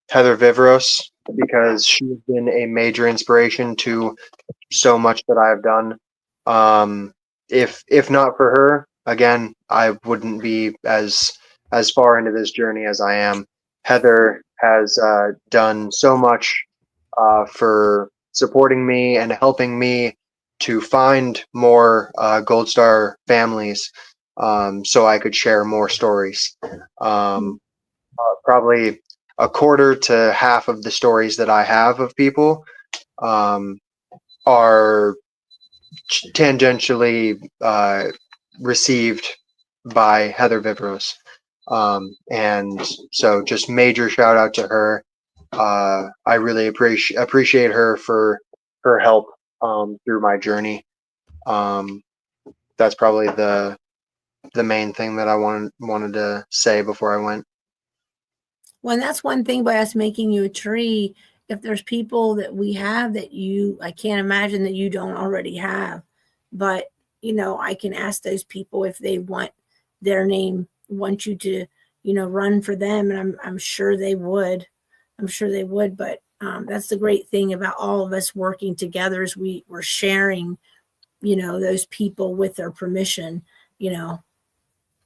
Heather Vivros, because she's been a major inspiration to so much that I've done. If not for her, again, I wouldn't be as far into this journey as I am. Heather has done so much for supporting me and helping me to find more Gold Star families, so I could share more stories. Probably a quarter to half of the stories that I have of people are tangentially received by Heather Vivros. And so just major shout out to her. I really appreciate her for her help through my journey. That's probably the main thing that I wanted to say before I went. Well, and that's one thing by us making you a tree. If there's people that we have that I can't imagine that you don't already have, but I can ask those people if they want their name, want you to, run for them. And I'm sure they would. But that's the great thing about all of us working together, is we're sharing, those people with their permission,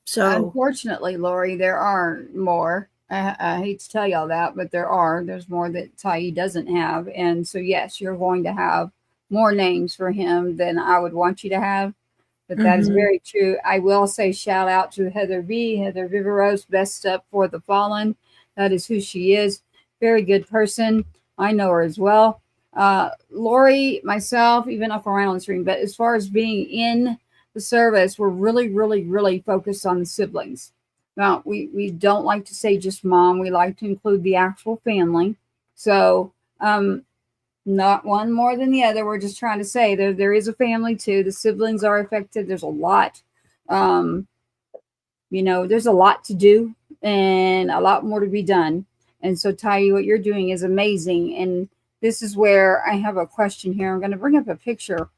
So unfortunately, Lori, there are more. I hate to tell y'all that, but there's more that Tyee doesn't have. And so, yes, you're going to have more names for him than I would want you to have. But that is very true. I will say shout out to Heather Viveros, Best Up for the Fallen. That is who she is. Very good person. I know her as well. Lori, myself, even Uncle Ryan on the stream. But as far as being in the service, we're really, really, really focused on the siblings. Now, we don't like to say just mom. We like to include the actual family. So, not one more than the other. We're just trying to say there is a family too. The siblings are affected. There's a lot. There's a lot to do and a lot more to be done. And so, Tyee, what you're doing is amazing. And this is where I have a question here. I'm going to bring up a picture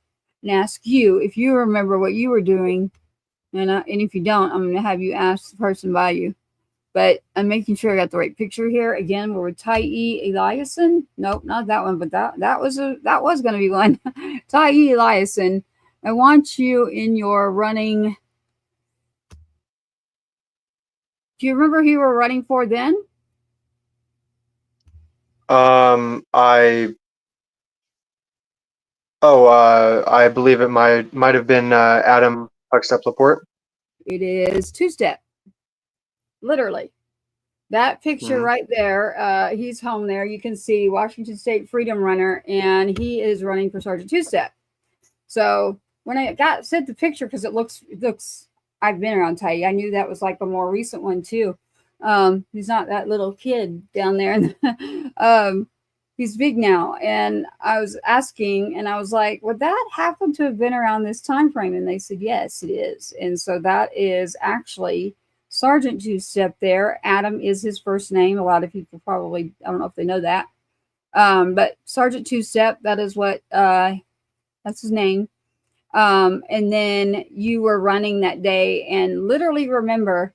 and ask you if you remember what you were doing. And if you don't, I'm going to have you ask the person by you. But I'm making sure I got the right picture here. Again, we're with Tyee Eliason. Nope, not that one, but that was going to be one. Tyee Eliason. I want you in your running. Do you remember who you were running for then? I believe it might have been Adam Huckstep Laporte. It is two-step. Literally. That picture right there, he's home there. You can see Washington State Freedom Runner, and he is running for Sergeant Two-Step. So when I got sent the picture, because it looks, I've been around Tyee. I knew that was like a more recent one too. He's not that little kid down there. He's big now. And I was asking, and I was like, would that happen to have been around this time frame? And they said, yes, it is. And so that is actually Sergeant Two-Step there. Adam is his first name. A lot of people probably, I don't know if they know that. But Sergeant Two-Step, that is what, that's his name. And then you were running that day, and literally remember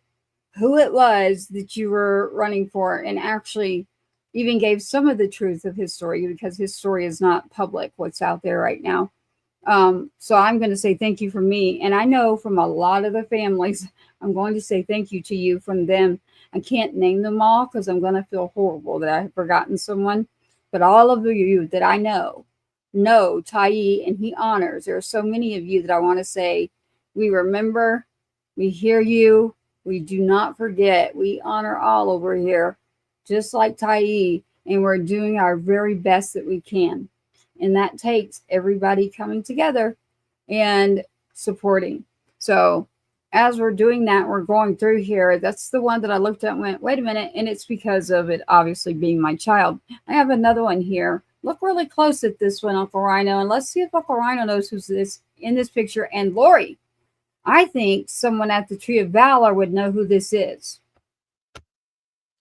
who it was that you were running for, and actually even gave some of the truth of his story, because his story is not public, what's out there right now. So I'm going to say thank you from me. And I know from a lot of the families, I'm going to say thank you to you from them. I can't name them all because I'm going to feel horrible that I have forgotten someone. But all of you that I know Tyee, and he honors. There are so many of you that I want to say, we remember, we hear you, we do not forget, we honor all over here, just like Tyee, and we're doing our very best that we can. And that takes everybody coming together and supporting. So as we're doing that, we're going through here. That's the one that I looked at and went, wait a minute. And it's because of it obviously being my child. I have another one here. Look really close at this one, Uncle Rhino, and let's see if Uncle Rhino knows who's this in this picture. And Lori, I think someone at the Tree of Valor would know who this is.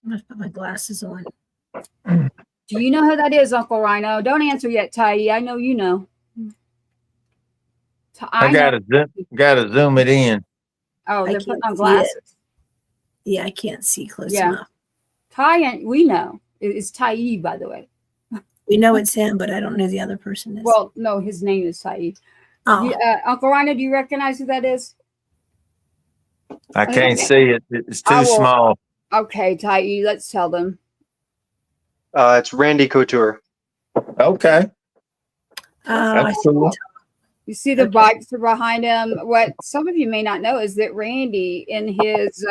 I'm gonna put my glasses on. Do you know who that is, Uncle Rhino? Don't answer yet, Tyee. I know you know. I gotta zoom it in. Oh, I they're putting can't on see glasses. it. Yeah, I can't see close Yeah. enough. Tyee, we know. It's Tyee, by the way. We know it's him, but I don't know who the other person is. Well, no, his name is Tyee. oh, Uncle Rhino, do you recognize who that is? I can't see it. It's I too will- small. Okay, Tyee, let's tell them. It's Randy Couture. Okay. I That's see. cool. You see the Okay. bikes are behind him. What some of you may not know is that Randy, in his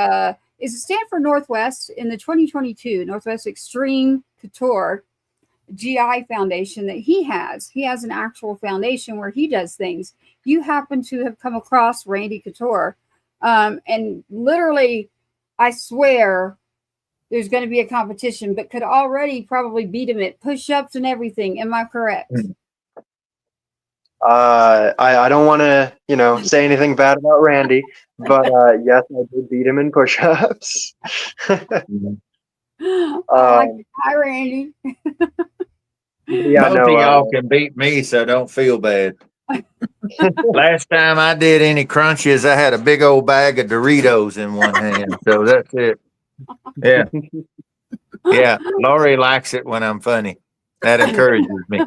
is it Stanford Northwest in the 2022 Northwest Extreme Couture GI Foundation that he has an actual foundation where he does things. You happen to have come across Randy Couture, and literally, I swear, there's going to be a competition, but could already probably beat him at push-ups and everything. Am I correct? I don't want to, say anything bad about Randy, but yes, I did beat him in push-ups. Hi, Randy. Yeah, Both of y'all can beat me, so don't feel bad. Last time I did any crunches, I had a big old bag of Doritos in one hand. So that's it. Yeah. Yeah. Lori likes it when I'm funny. That encourages me.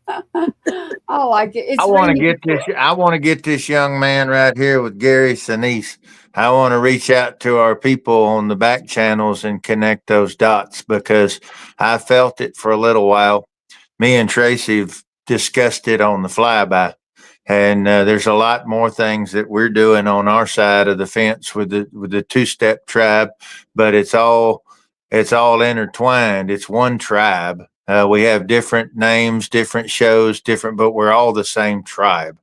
I like it. It's I want to Randy. get this young man right here with Gary Sinise. I want to reach out to our people on the back channels and connect those dots, because I felt it for a little while. Me and Tracy have discussed it on the flyby, and there's a lot more things that we're doing on our side of the fence with the two-step tribe, but it's all intertwined. It's one tribe. We have different names, different shows, but we're all the same tribe.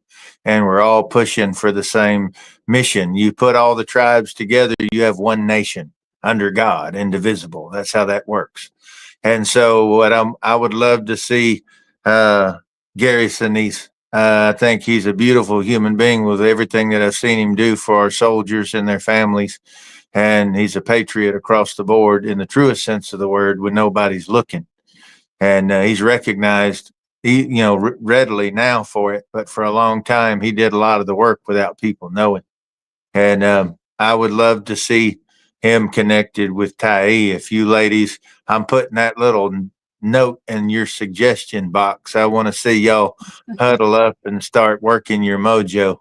and we're all pushing for the same mission. You put all the tribes together, you have one nation under God, indivisible. That's how that works. And so, I would love to see Gary Sinise. I think he's a beautiful human being with everything that I've seen him do for our soldiers and their families. And he's a patriot across the board in the truest sense of the word when nobody's looking. And he's recognized, readily now for it. But for a long time, he did a lot of the work without people knowing. And I would love to see him connected with Tyee. If you ladies, I'm putting that little note in your suggestion box. I want to see y'all huddle up and start working your mojo.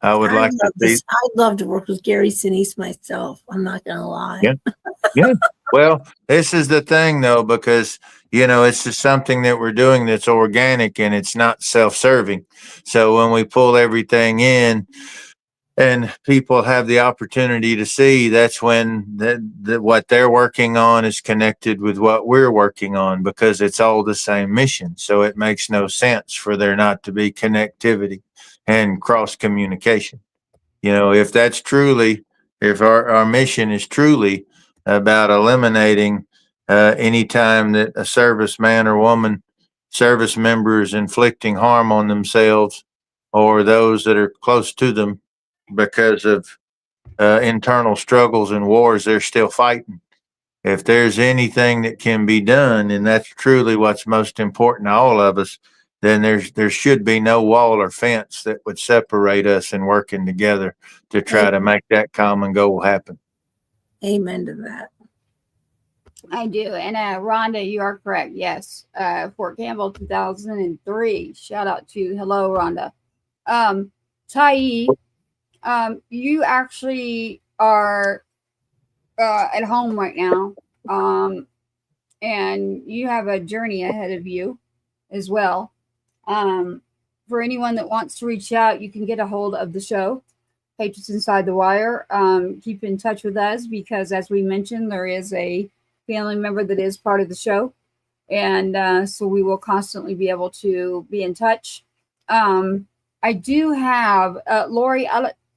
I would like to see. I'd love to work with Gary Sinise myself. I'm not going to lie. Yeah. Yeah. Well, this is the thing, though, because, it's just something that we're doing that's organic and it's not self-serving. So when we pull everything in, and people have the opportunity to see, that's when what they're working on is connected with what we're working on, because it's all the same mission. So it makes no sense for there not to be connectivity and cross communication. If that's truly, if our mission is truly about eliminating any time that a serviceman or woman, service member is inflicting harm on themselves or those that are close to them, because of internal struggles and wars they're still fighting. If there's anything that can be done, and that's truly what's most important to all of us, then there should be no wall or fence that would separate us in working together to try to make that common goal happen. Amen to that. I do. And Rhonda, you are correct. Yes. Fort Campbell 2003. Shout out to hello, Rhonda. Tyee, you actually are at home right now, and you have a journey ahead of you as well. For anyone that wants to reach out, you can get a hold of the show, Patriots Inside the Wire. Keep in touch with us because, as we mentioned, there is a family member that is part of the show, and so we will constantly be able to be in touch. I do have Lori.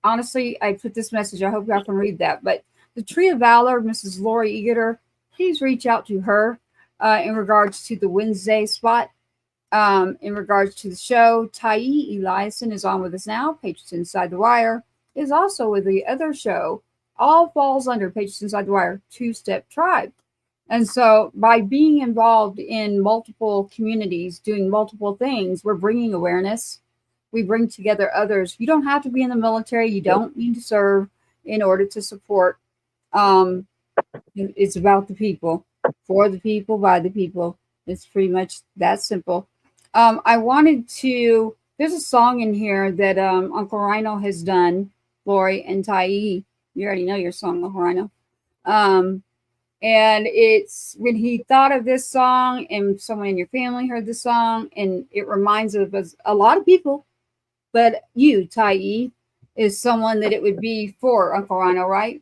Honestly, I put this message. I hope y'all can read that. But the Tree of Valor, Mrs. Lori Egerter, please reach out to her in regards to the Wednesday spot. In regards to the show, Tyee Eliason is on with us now. Patriots Inside the Wire is also with the other show. All falls under Patriots Inside the Wire, Two-Step Tribe. And so by being involved in multiple communities, doing multiple things, we're bringing awareness. We bring together others. You don't have to be in the military. You don't need to serve in order to support. It's about the people, for the people, by the people. It's pretty much that simple. I wanted to, there's a song in here that Uncle Rhino has done, Lori and Tyee. You already know your song, Uncle Rhino. And it's when he thought of this song and someone in your family heard the song, and it reminds of us, a lot of people, but you, Tyee, is someone that it would be for Uncle Rhino, right?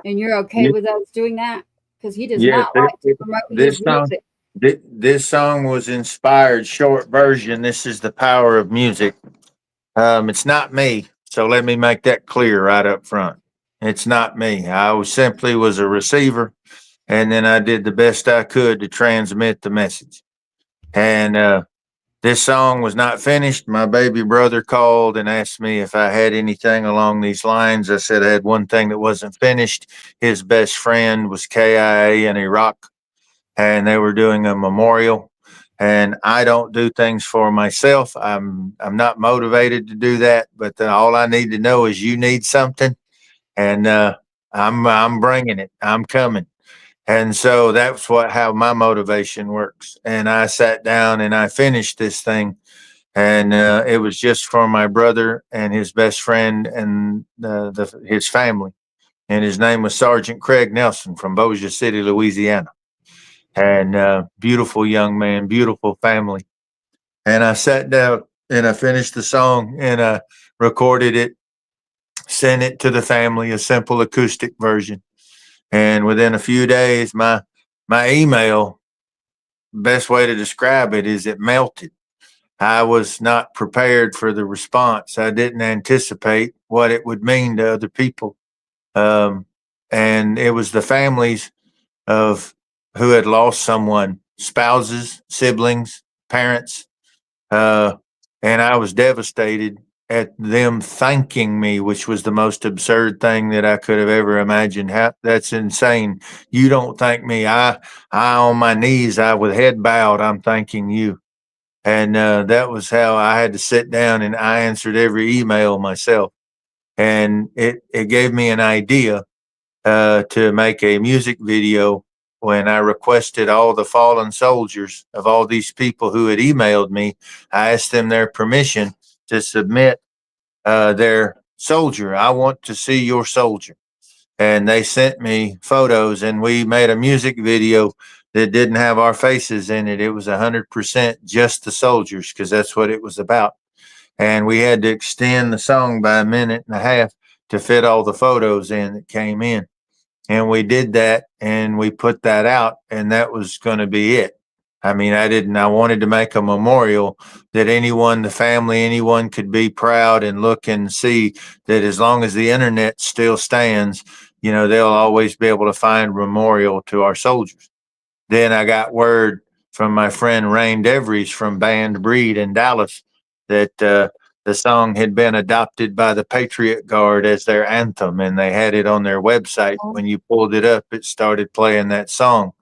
And you're okay with us doing that? Because he does not like to promote his music. This song was inspired, short version. This is the power of music. It's not me. So let me make that clear right up front. It's not me. I simply was a receiver, and then I did the best I could to transmit the message. And this song was not finished. My baby brother called and asked me if I had anything along these lines. I said I had one thing that wasn't finished. His best friend was KIA in Iraq, and they were doing a memorial. And I don't do things for myself. I'm not motivated to do that. But all I need to know is you need something, and I'm bringing it. I'm coming. And so that's how my motivation works. And I sat down and I finished this thing, and it was just for my brother and his best friend and his family. And his name was Sergeant Craig Nelson from Bossier City, Louisiana. And beautiful young man, beautiful family. And I sat down and I finished the song and I recorded it, sent it to the family, a simple acoustic version. And within a few days, my email, best way to describe it is it melted. I was not prepared for the response. I didn't anticipate what it would mean to other people. Um, and it was the families of who had lost someone, spouses, siblings, parents. Uh, and I was devastated at them thanking me, which was the most absurd thing that I could have ever imagined. That's insane. You don't thank me. I on my knees, I with head bowed, I'm thanking you. And that was how I had to sit down and I answered every email myself. And it gave me an idea to make a music video when I requested all the fallen soldiers of all these people who had emailed me. I asked them their permission to submit their soldier. I want to see your soldier. And they sent me photos, and we made a music video that didn't have our faces in it. It was 100% just the soldiers because that's what it was about. And we had to extend the song by a minute and a half to fit all the photos in that came in. And we did that and we put that out, and that was going to be it. I mean, I wanted to make a memorial that anyone, the family, anyone could be proud and look and see that as long as the internet still stands, they'll always be able to find memorial to our soldiers. Then I got word from my friend Rain DeVries from Band Breed in Dallas that the song had been adopted by the Patriot Guard as their anthem, and they had it on their website. When you pulled it up, it started playing that song.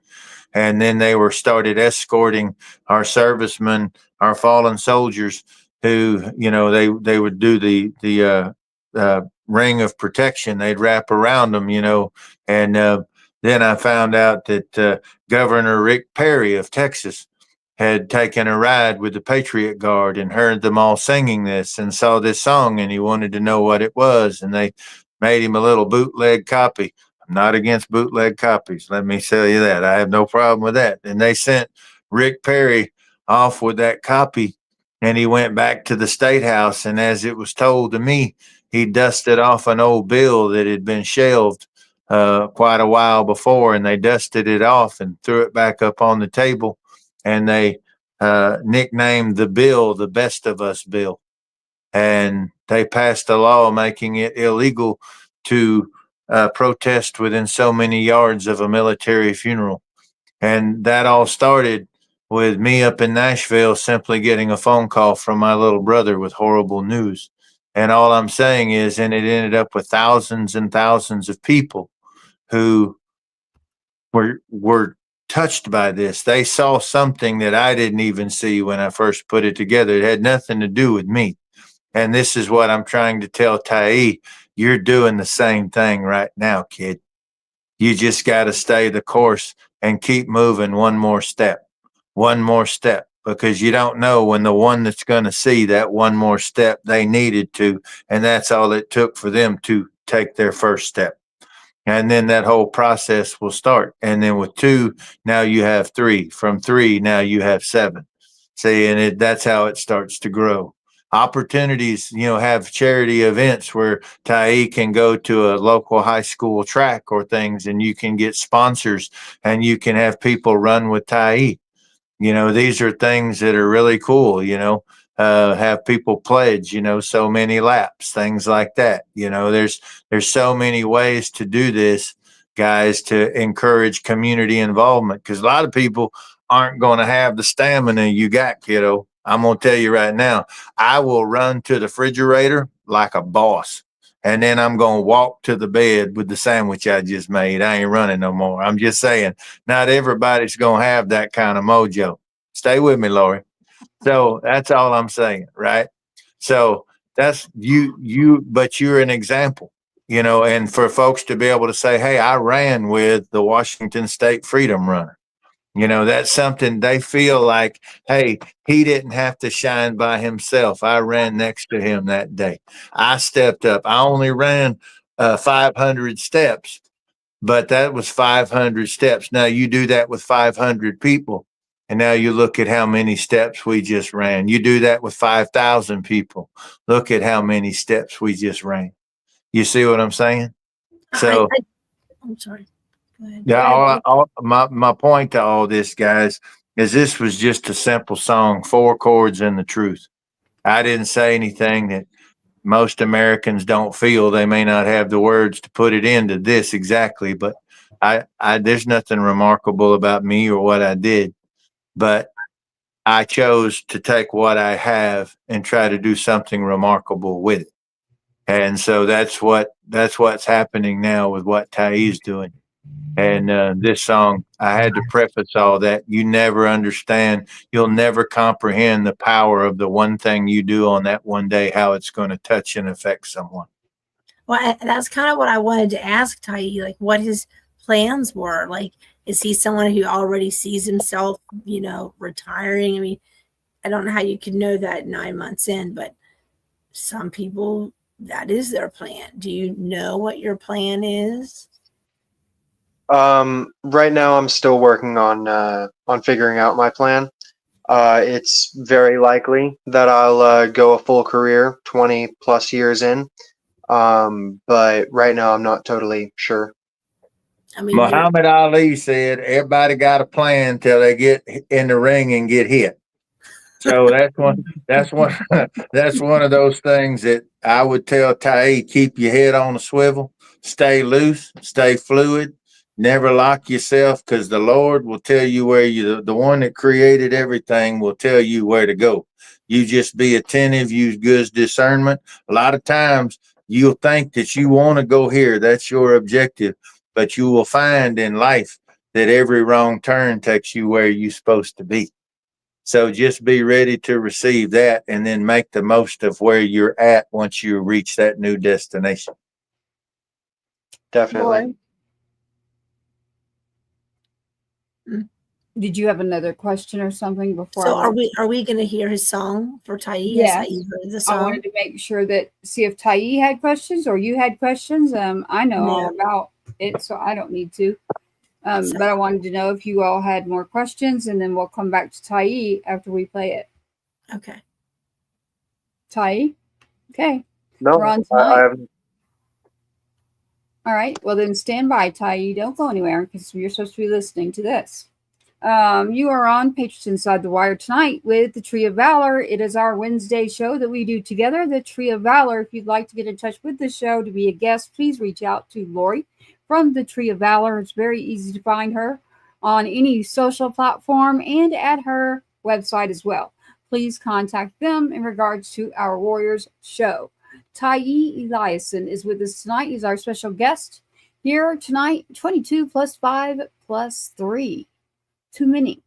And then they were started escorting our servicemen, our fallen soldiers, who they would do the ring of protection. They'd wrap around them, and then I found out that Governor Rick Perry of Texas had taken a ride with the Patriot Guard and heard them all singing this and saw this song, and he wanted to know what it was, and they made him a little bootleg copy. I'm not against bootleg copies. Let me tell you that. I have no problem with that. And they sent Rick Perry off with that copy, and he went back to the State House, and as it was told to me, he dusted off an old bill that had been shelved quite a while before, and they dusted it off and threw it back up on the table, and they nicknamed the bill the Best of Us bill. And they passed a law making it illegal to protest within so many yards of a military funeral. And that all started with me up in Nashville simply getting a phone call from my little brother with horrible news. And all I'm saying is, and it ended up with thousands and thousands of people who were touched by this. They saw something that I didn't even see when I first put it together. It had nothing to do with me. And this is what I'm trying to tell Tyee. You're doing the same thing right now, kid. You just got to stay the course and keep moving one more step, because you don't know when the one that's going to see that one more step they needed to. And that's all it took for them to take their first step. And then that whole process will start. And then with 2, now you have 3. From 3, now you have 7. See, and that's how it starts to grow. Opportunities, have charity events where Tyee can go to a local high school track or things, and you can get sponsors and you can have people run with Tyee. These are things that are really cool, have people pledge, so many laps, things like that. There's so many ways to do this, guys, to encourage community involvement, because a lot of people aren't going to have the stamina you got, kiddo. I'm going to tell you right now, I will run to the refrigerator like a boss. And then I'm going to walk to the bed with the sandwich I just made. I ain't running no more. I'm just saying, not everybody's going to have that kind of mojo. Stay with me, Lori. So that's all I'm saying, right? So that's but you're an example, and for folks to be able to say, hey, I ran with the Washington State Freedom Runner. That's something they feel like, hey, he didn't have to shine by himself. I ran next to him that day. I stepped up. I only ran 500 steps, but that was 500 steps. Now you do that with 500 people. And now you look at how many steps we just ran. You do that with 5,000 people. Look at how many steps we just ran. You see what I'm saying? So I'm sorry. yeah, my point to all this, guys, is this was just a simple song, 4 chords and the truth. I didn't say anything that most Americans don't feel. They may not have the words to put it into this exactly, but I there's nothing remarkable about me or what I did, but I chose to take what I have and try to do something remarkable with it. And so that's what's happening now with what Tyee's doing. And this song, I had to preface all that. You never understand, you'll never comprehend the power of the one thing you do on that one day, how it's going to touch and affect someone. Well, that's kind of what I wanted to ask Tyee, like what his plans were. Like, is he someone who already sees himself, retiring? I mean, I don't know how you could know that 9 months in, but some people, that is their plan. Do you know what your plan is? Right now I'm still working on figuring out my plan. It's very likely that I'll go a full career, 20 plus years in. But right now I'm not totally sure. I mean, Muhammad Ali said, everybody got a plan till they get in the ring and get hit. So that's one of those things that I would tell Tyee, keep your head on a swivel, stay loose, stay fluid, never lock yourself, because the Lord will tell you where the one that created everything will tell you where to go. You just be attentive, use good discernment. A lot of times you'll think that you want to go here. That's your objective. But you will find in life that every wrong turn takes you where you're supposed to be. So just be ready to receive that and then make the most of where you're at once you reach that new destination. Definitely. Boy. Did you have another question or something before? So are we going to hear his song for Tyee? Yes. I wanted to make sure see if Tyee had questions or you had questions. I know all about it, so I don't need to. But I wanted to know if you all had more questions, and then we'll come back to Tyee after we play it. Okay. Tyee? Okay. No, we're on I haven't. All right. Well, then stand by, Tyee. Don't go anywhere because you're supposed to be listening to this. You are on Patriots Inside the Wire tonight with the Tree of Valor. It is our Wednesday show that we do together, the Tree of Valor. If you'd like to get in touch with the show to be a guest, please reach out to Lori from the Tree of Valor. It's very easy to find her on any social platform and at her website as well. Please contact them in regards to our Warriors show. Tyee Eliason is with us tonight. He's our special guest here tonight. 22 plus 5 plus 3. Too many.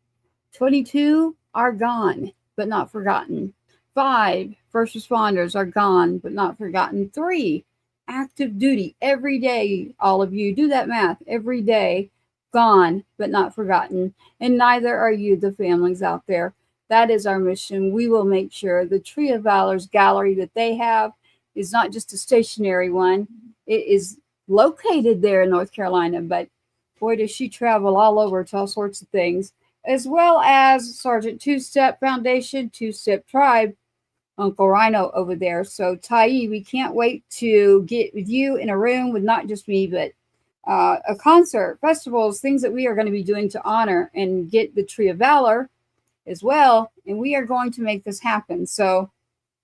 22 are gone, but not forgotten. 5 first responders are gone, but not forgotten. 3 active duty every day. All of you do that math every day. Gone, but not forgotten. And neither are you, the families out there. That is our mission. We will make sure the Tree of Valor's gallery that they have is not just a stationary one. It is located there in North Carolina, but boy, does she travel all over to all sorts of things, as well as Sergeant Two-Step Foundation, Two-Step Tribe, Uncle Rhino over there. So, Tyee, we can't wait to get with you in a room with not just me, but a concert, festivals, things that we are going to be doing to honor and get the Tree of Valor as well. And we are going to make this happen. So,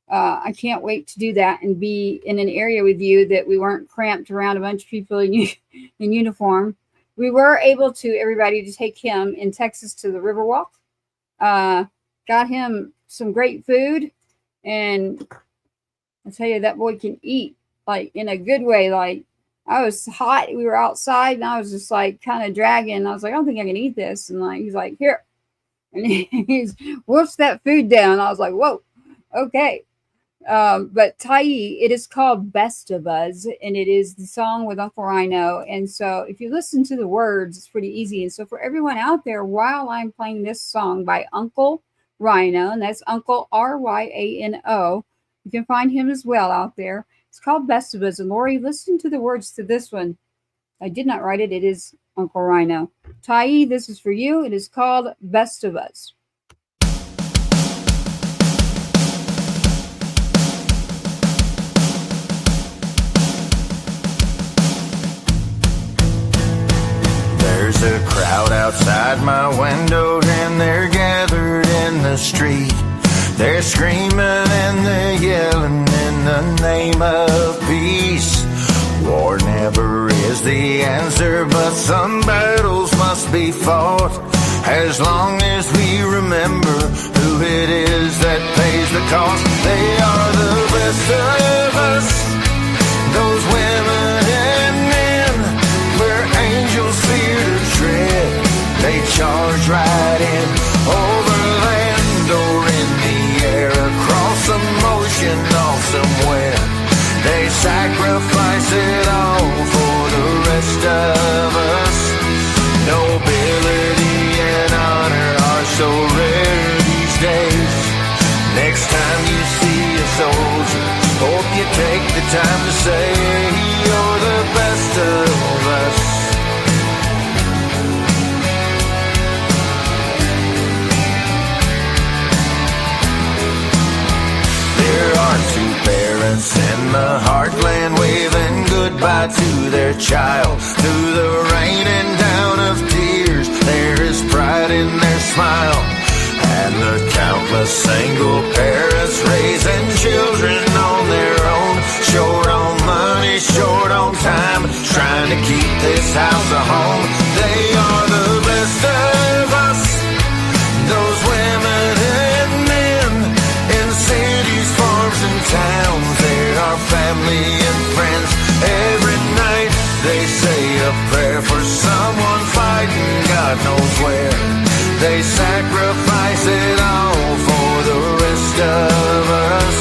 I can't wait to do that and be in an area with you that we weren't cramped around a bunch of people in uniform. We were able to, everybody, to take him in Texas to the Riverwalk. Got him some great food. And I tell you, that boy can eat, like, in a good way. Like, I was hot. We were outside, and I was just, like, kind of dragging. I was like, I don't think I can eat this. And, like, he's like, here. And he's whoops that food down. I was like, whoa, okay. But Tyee, it is called Best of Us, and it is the song with Uncle Rhino. And so if you listen to the words, it's pretty easy. And so for everyone out there, while I'm playing this song by Uncle Rhino, and that's Uncle Ryano, you can find him as well out there. It's called Best of Us. And Lori, listen to the words to this one. I did not write it. It is Uncle Rhino. Tyee, this is for you. It is called Best of Us. There's a crowd outside my window and they're the street. They're screaming and they're yelling in the name of peace. War never is the answer, but some battles must be fought. As long as we remember who it is that pays the cost. They are the best of us, those women and men, where angels fear to tread. They charge right in, over land or in the air, across a motion off somewhere. They sacrifice it all for the rest of us. Nobility and honor are so rare these days. Next time you see a soldier, hope you take the time to say you're the best of us. There are two parents in the heartland waving goodbye to their child. Through the rain and down of tears, there is pride in their smile. And the countless single parents raising children on their own, short on money, short on time, trying to keep this house a home. They are the best of us, those women and men, in cities, farms and towns. They are family and friends. Every night they say a prayer for someone fighting God knows where. They sacrifice it all for the rest of us.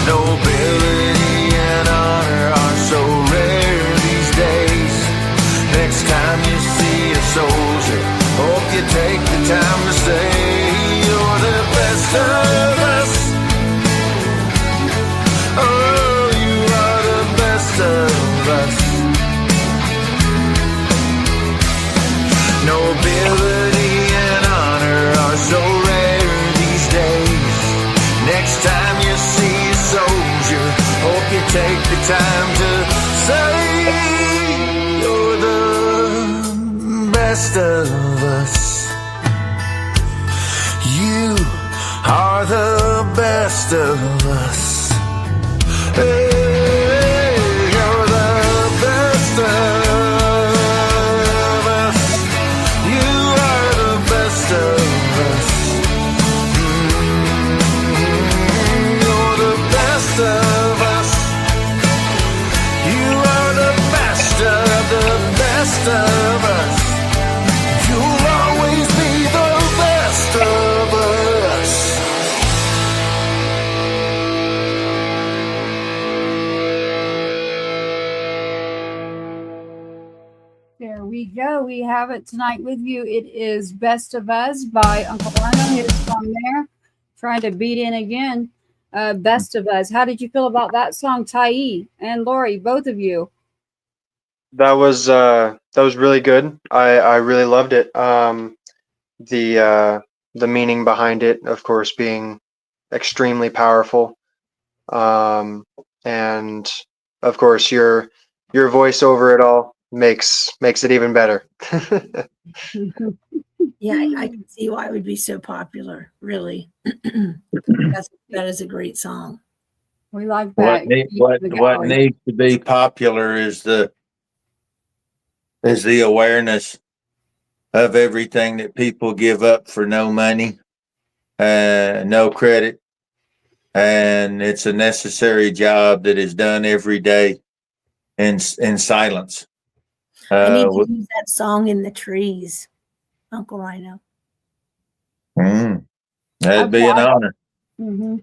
Nobility and honor are so rare these days. Next time you see a soldier, hope you take the time to say you're the best of us. Oh, you are the best of us. Nobility and honor are so rare these days. Next time you see a soldier, hope you take the time to say you're the best of us. You are the best of us. Hey, you're the best of us. You are the best of us. You're the best of us. You are the best of us. You'll always be the best of us. There we go. We have it tonight with you. It is Best of Us by Uncle Rhino. His song there. Trying to beat in again. Best of Us. How did you feel about that song, Tyee and Lori, both of you? That was really good. I really loved it. The meaning behind it, of course, being extremely powerful, and of course your voice over it all makes it even better. Yeah, I can see why it would be so popular. Really, that is a great song. We like that. What needs to be popular is the awareness of everything that people give up for no money, no credit, and it's a necessary job that is done every day in silence. I need to use that song in the trees, Uncle Rhino. That'd be an honor. Mm-hmm.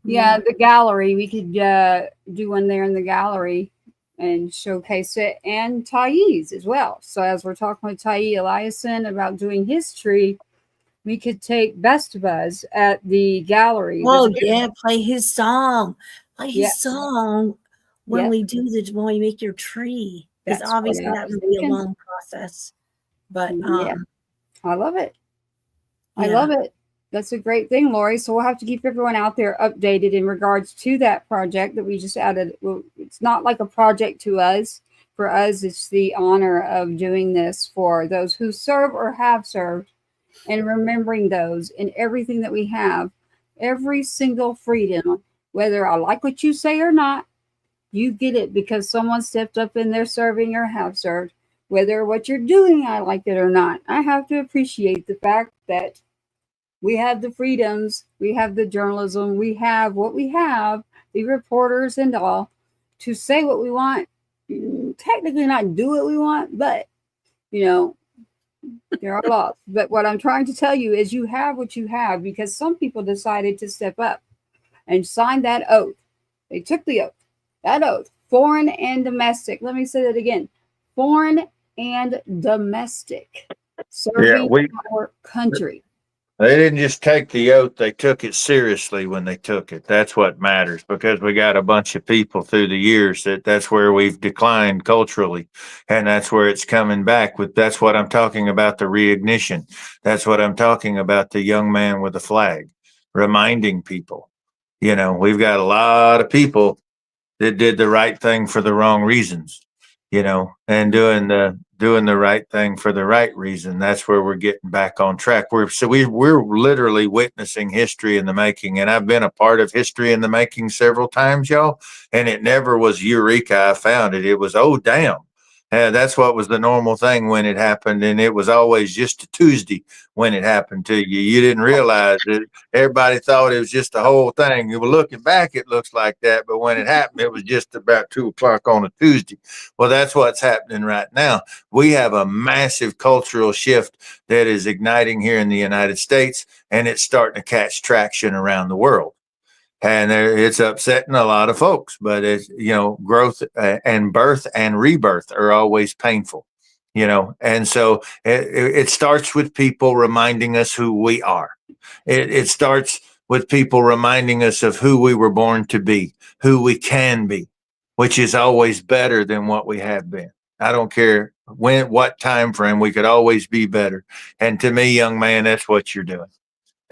Yeah, the gallery. We could do one there in the gallery and showcase it, and Tyee's as well. So as we're talking with Tyee Eliason about doing his tree, we could take Best of Us at the gallery. Oh yeah, play his song. Play his song when we when we make your tree. Because obviously that would be a long process. But I love it. I love it. That's a great thing, Lori. So we'll have to keep everyone out there updated in regards to that project that we just added. Well, it's not like a project to us. For us, it's the honor of doing this for those who serve or have served and remembering those in everything that we have, every single freedom, whether I like what you say or not, you get it because someone stepped up in there serving or have served. Whether what you're doing, I like it or not, I have to appreciate the fact that we have the freedoms, we have the journalism, we have what we have, the reporters and all, to say what we want, technically not do what we want, but, you know, there are laws. But what I'm trying to tell you is you have what you have because some people decided to step up and sign that oath. They took the oath, that oath, foreign and domestic. Let me say that again, foreign and domestic, Yeah, serving our country. they didn't just take the oath, they took it seriously when they took it. That's what matters because we got a bunch of people through the years that's where we've declined culturally. And that's where it's coming back with. That's what I'm talking about, the reignition. That's what I'm talking about, the young man with the flag, reminding people. We've got a lot of people that did the right thing for the wrong reasons, and doing the right thing for the right reason. That's where we're getting back on track. We're literally witnessing history in the making, and I've been a part of history in the making several times, y'all. And it never was eureka. I found it. It was, oh damn. That's what was the normal thing when it happened, and it was always just a Tuesday when it happened to you. You didn't realize it. Everybody thought it was just the whole thing. You were looking back, it looks like that, but when it happened, it was just about 2 o'clock on a Tuesday. Well, that's what's happening right now. We have a massive cultural shift that is igniting here in the United States, and it's starting to catch traction around the world. And it's upsetting a lot of folks, but it's, growth and birth and rebirth are always painful, and so it starts with people reminding us who we are. It starts with people reminding us of who we were born to be, who we can be, which is always better than what we have been. I don't care what time frame, we could always be better. And to me, young man, that's what you're doing.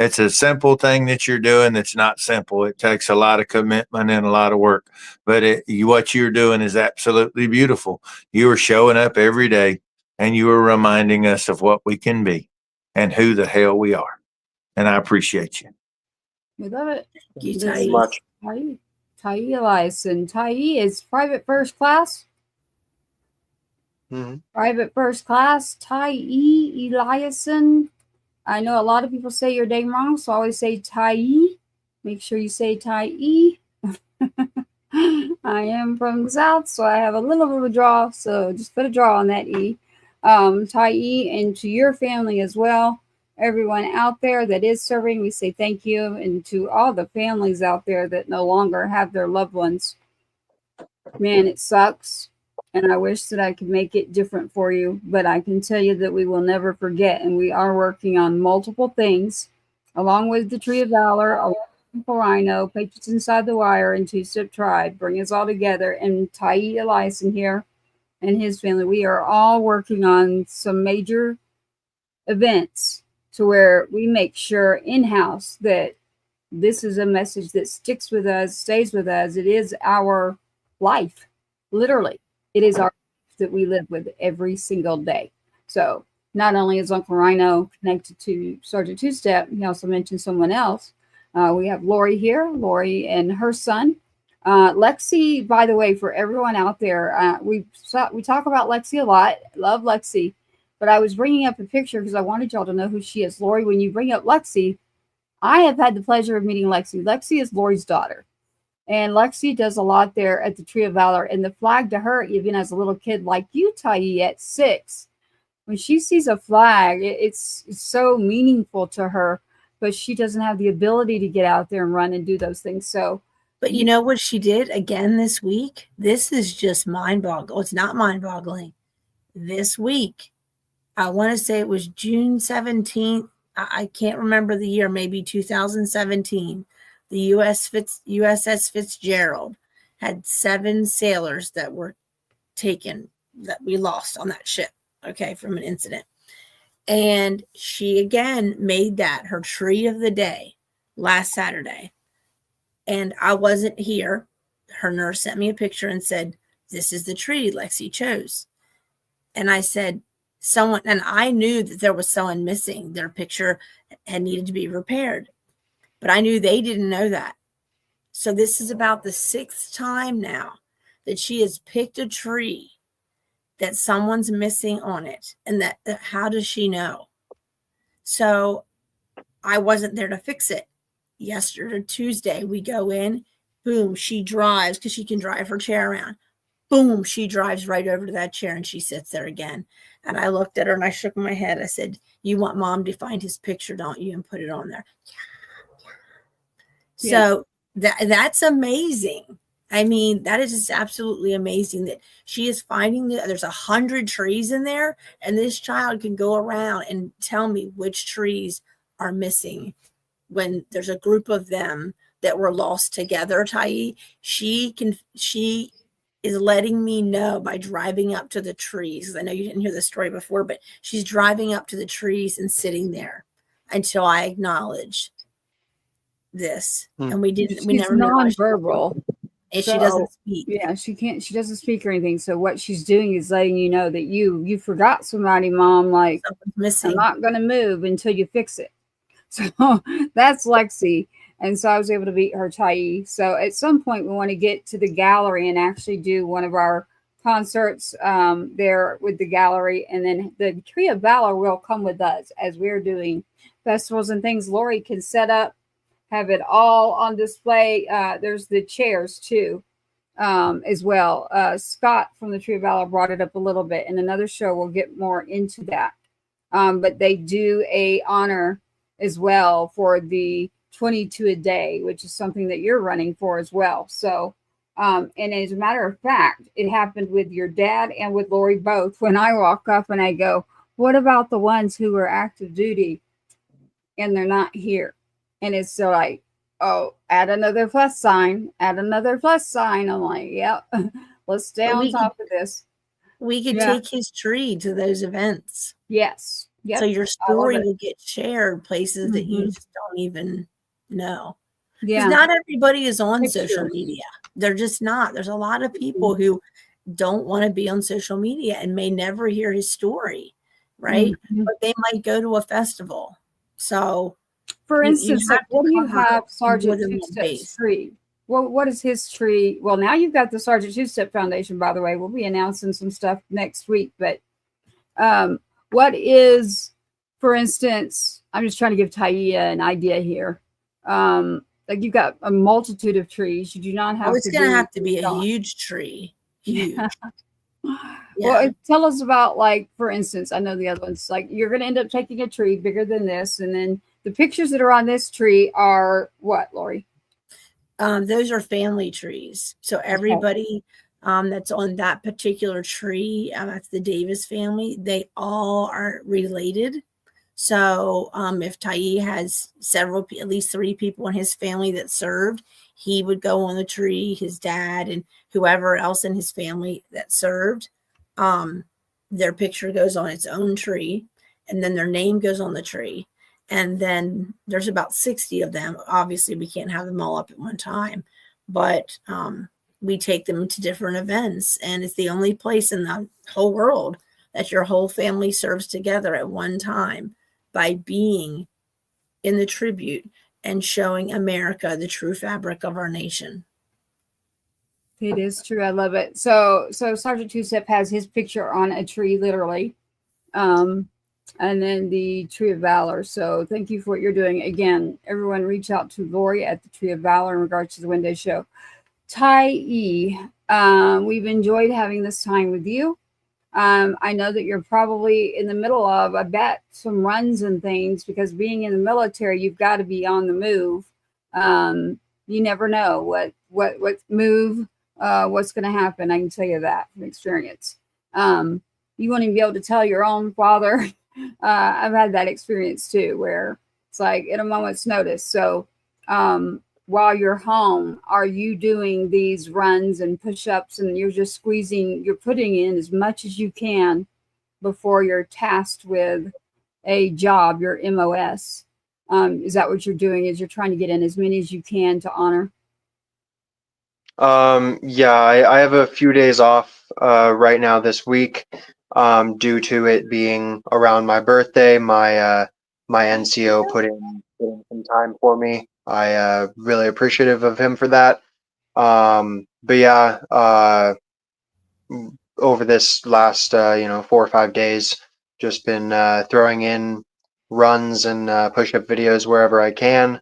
It's a simple thing that you're doing that's not simple. It takes a lot of commitment and a lot of work, but what you're doing is absolutely beautiful. You are showing up every day and you are reminding us of what we can be and who the hell we are. And I appreciate you. We love it. Thank you, This Tyee. is Much. Tyee Eliason. Tyee is private first class. Mhm. Private first class. Tyee Eliason. I know a lot of people say your name wrong, so I always say Tyee. Make sure you say Tyee. I am from the South, so I have a little bit of a draw, so just put a draw on that E. Tyee, and to your family as well. Everyone out there that is serving, we say thank you. And to all the families out there that no longer have their loved ones, man, it sucks. And I wish that I could make it different for you, but I can tell you that we will never forget. And we are working on multiple things, along with the Tree of Valor, along with Rhino, Patriots Inside the Wire, and Two Step Tribe. Bring us all together. And Tyee Eliason here and his family, we are all working on some major events to where we make sure in-house that this is a message that sticks with us, stays with us. It is our life, literally. It is our life that we live with every single day. So not only is Uncle Rhino connected to Sergeant Two-Step, he also mentioned someone else. We have Lori here, Lori and her son. Lexi, by the way, for everyone out there, we talk about Lexi a lot. Love Lexi. But I was bringing up a picture because I wanted y'all to know who she is. Lori, when you bring up Lexi, I have had the pleasure of meeting Lexi. Lexi is Lori's daughter. And Lexi does a lot there at the Tree of Valor. And the flag to her, even as a little kid like you, Tyee, at 6, when she sees a flag, it's so meaningful to her. But she doesn't have the ability to get out there and run and do those things. So, But you know what she did again this week? This is just mind-boggling. It's not mind-boggling. This week, I want to say it was June 17th. I can't remember the year, maybe 2017. The USS Fitzgerald had 7 sailors that were taken, that we lost on that ship, okay, from an incident. And she again made that her tree of the day last Saturday. And I wasn't here. Her nurse sent me a picture and said, "This is the tree Lexi chose." And I said, someone, and I knew that there was someone missing. Their picture had needed to be repaired, but I knew they didn't know that. So this is about the 6th time now that she has picked a tree that someone's missing on it. And that how does she know? So I wasn't there to fix it. Yesterday, Tuesday, we go in, boom, she drives, because she can drive her chair around. Boom, she drives right over to that chair and she sits there again. And I looked at her and I shook my head. I said, you want Mom to find his picture, don't you? And put it on there. Yeah. So that's amazing. I mean, that is just absolutely amazing that she is finding there's 100 trees in there, and this child can go around and tell me which trees are missing when there's a group of them that were lost together. Tyee, she is letting me know by driving up to the trees. I know you didn't hear the story before, but she's driving up to the trees and sitting there until I acknowledge this. And we never nonverbal. And she doesn't speak. Yeah, she doesn't speak or anything. So what she's doing is letting you know that you forgot somebody, Mom. Like, something's missing. I'm not going to move until you fix it. So that's Lexi. And so I was able to beat her, Tyee. So at some point we want to get to the gallery and actually do one of our concerts there with the gallery. And then the Tree of Valor will come with us as we're doing festivals and things. Lori can set up, have it all on display. There's the chairs too, as well. Scott from the Tree of Valor brought it up a little bit. In another show, we'll get more into that. But they do a honor as well for the 22 a day, which is something that you're running for as well. So, and as a matter of fact, it happened with your dad and with Lori both. When I walk up and I go, what about the ones who are active duty and they're not here? And it's so like, oh, add another plus sign, add another plus sign. I'm like, yep, let's stay on top of this. We could take his tree to those events. Yes. Yep. So your story will get shared places that you just don't even know. Yeah. Because not everybody is on social media. They're just not. There's a lot of people who don't want to be on social media and may never hear his story, right? But they might go to a festival. So, for instance, what do you have Sergeant Two-Step's tree? Well, what is his tree? Well, now you've got the Sergeant Two-Step Foundation, by the way. We'll be announcing some stuff next week. But what is, for instance, I'm just trying to give Tyee an idea here. Like you've got a multitude of trees. You do not have it's going to have to be a huge tree. Huge. Well, tell us about, like, for instance, I know the other ones, like you're going to end up taking a tree bigger than this. And then the pictures that are on this tree are what, Lori? Those are family trees. So everybody that's on that particular tree, that's the Davis family, they all are related. So if Tyee has at least 3 people in his family that served, he would go on the tree, his dad and whoever else in his family that served. Their picture goes on its own tree, and then their name goes on the tree. And then there's about 60 of them. Obviously, we can't have them all up at one time, but we take them to different events. And it's the only place in the whole world that your whole family serves together at one time by being in the tribute and showing America the true fabric of our nation. It is true. I love it. So Sergeant Two-Step has his picture on a tree, literally. And then the Tree of Valor. So thank you for what you're doing. Again, everyone reach out to Lori at the Tree of Valor in regards to the Wednesday show. Tyee, we've enjoyed having this time with you. I know that you're probably in the middle of, I bet, some runs and things, because being in the military, you've got to be on the move. You never know what move, what's going to happen. I can tell you that from experience. You won't even be able to tell your own father. I've had that experience too, where it's like at a moment's notice. So while you're home, are you doing these runs and push-ups and you're just squeezing, you're putting in as much as you can before you're tasked with a job, your MOS? Is that what you're doing? Is you're trying to get in as many as you can to honor? Yeah, I have a few days off right now this week. Due to it being around my birthday, my NCO put in some time for me. I really appreciative of him for that. But yeah, over this last 4 or 5 days, just been throwing in runs and push-up videos wherever I can,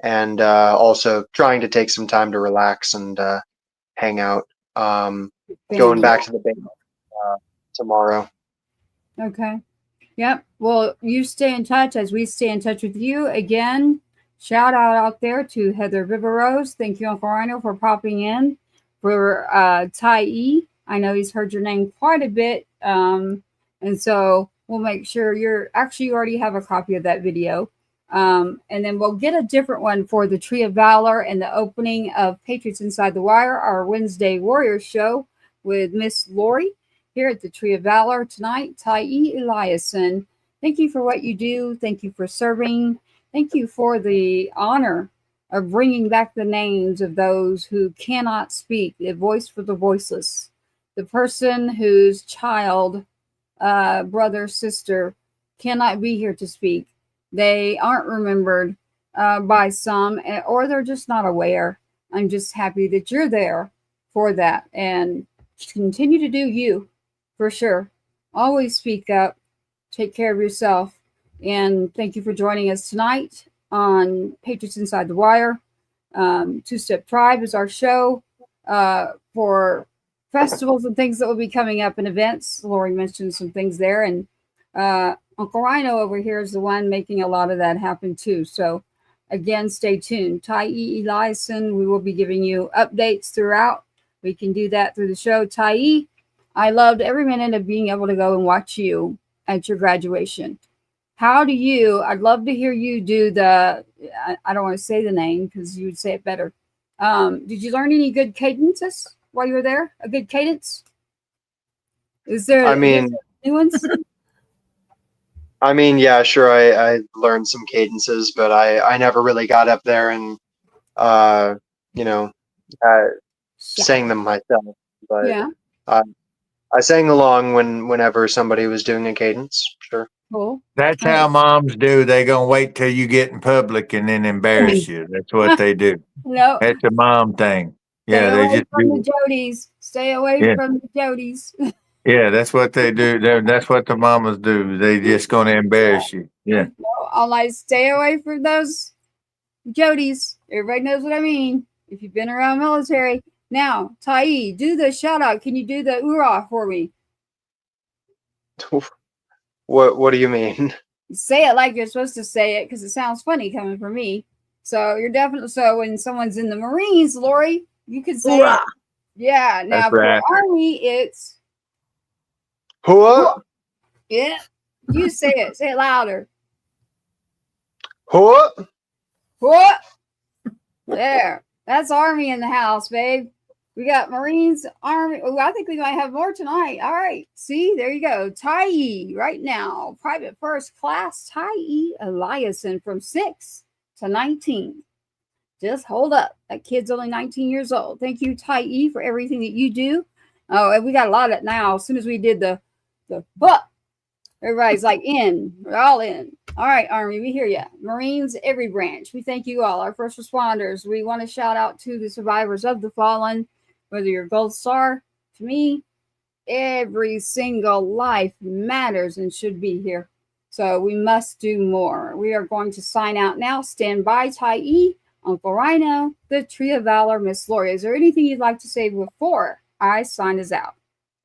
and also trying to take some time to relax and hang out. Going Family. back to the base tomorrow. Okay. Yep. Well, you stay in touch as we stay in touch with you. Again, shout out there to Heather Viveros. Thank you, Uncle Rhino, for popping in. For Tyee, I know he's heard your name quite a bit. And so we'll make sure you already have a copy of that video. And then we'll get a different one for the Tree of Valor and the opening of Patriots Inside the Wire, our Wednesday Warriors show with Miss Lori here at the Tree of Valor tonight. Tyee Eliason, thank you for what you do. Thank you for serving. Thank you for the honor of bringing back the names of those who cannot speak, the voice for the voiceless, the person whose child, brother, sister cannot be here to speak. They aren't remembered by some, or they're just not aware. I'm just happy that you're there for that, and continue to do you, for sure. Always speak up, take care of yourself, and thank you for joining us tonight on Patriots Inside the Wire. Two-Step Tribe is our show for festivals and things that will be coming up and events. Lori mentioned some things there, and Uncle Rhino over here is the one making a lot of that happen too. So again, stay tuned. Tyee Eliason, we will be giving you updates throughout. We can do that through the show. Tyee, I loved every minute of being able to go and watch you at your graduation. I'd love to hear you do I don't want to say the name because you would say it better. Did you learn any good cadences while you were there? A good cadence? Is there new ones? Yeah, sure. I learned some cadences, but I never really got up there and sang them myself. But yeah. I sang along whenever somebody was doing a cadence. Sure. Cool. That's how moms do. They gonna wait till you get in public and then embarrass you. That's what they do. No. That's a mom thing. Stay Yeah, away they just from do. the Jodies. Stay away from the Jodies. Yeah, that's what they do. That's what the mamas do. They just gonna embarrass you. Yeah. I'll like stay away from those Jodies. Everybody knows what I mean. If you've been around military. Now, Tyee, do the shout out. Can you do the oorah for me? What do you mean? Say it like you're supposed to say it because it sounds funny coming from me. So you're definitely when someone's in the Marines, Lori, you could say it. Yeah. Now for Army, it's Hua. Yeah. You say it. Say it louder. Hua. Hua. There. That's Army in the house, babe. We got Marines, Army. Oh, I think we might have more tonight. All right. See, there you go. Tyee right now. Private First Class Tyee Eliason from 6 to 19. Just hold up. That kid's only 19 years old. Thank you, Tyee, for everything that you do. Oh, and we got a lot of it now. As soon as we did the book, everybody's like in. We're all in. All right, Army, we hear you. Marines, every branch. We thank you all. Our first responders. We want to shout out to the survivors of the fallen. Whether you're Gold Star, to me, every single life matters and should be here. So we must do more. We are going to sign out now. Stand by, Tyee, Uncle Rhino, the Tree of Valor, Miss Lori. Is there anything you'd like to say before I sign us out?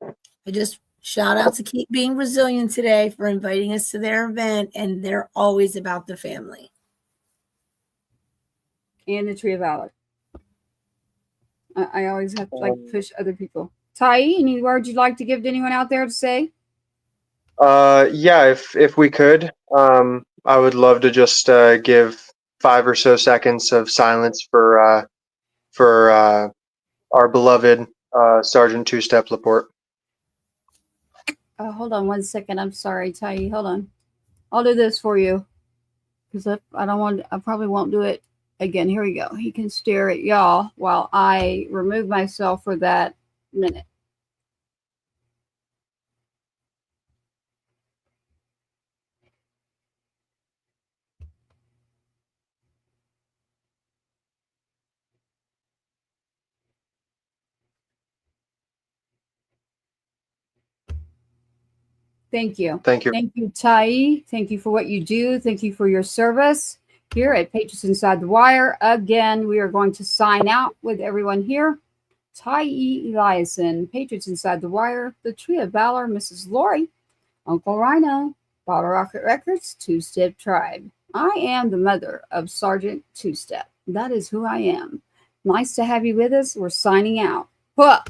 I just shout out to Keep Being Resilient today for inviting us to their event, and they're always about the family. And the Tree of Valor. I always have to push other people. Tyee, any words you'd like to give to anyone out there to say? Yeah, if we could, I would love to just give 5 or so seconds of silence for our beloved Sergeant Two-Step Laporte. Hold on 1 second. I'm sorry, Tyee. Hold on. I'll do this for you because I probably won't do it again. Here we go. He can stare at y'all while I remove myself for that minute. Thank you. Thank you. Thank you, Tyee. Thank you for what you do. Thank you for your service here at Patriots Inside the Wire. Again, we are going to sign out with everyone here. Tyee Eliason, Patriots Inside the Wire, the Tree of Valor, Mrs. Lori, Uncle Rhino, Bottle Rocket Records, Two Step Tribe. I am the mother of Sergeant Two Step. That is who I am. Nice to have you with us. We're signing out. Huh.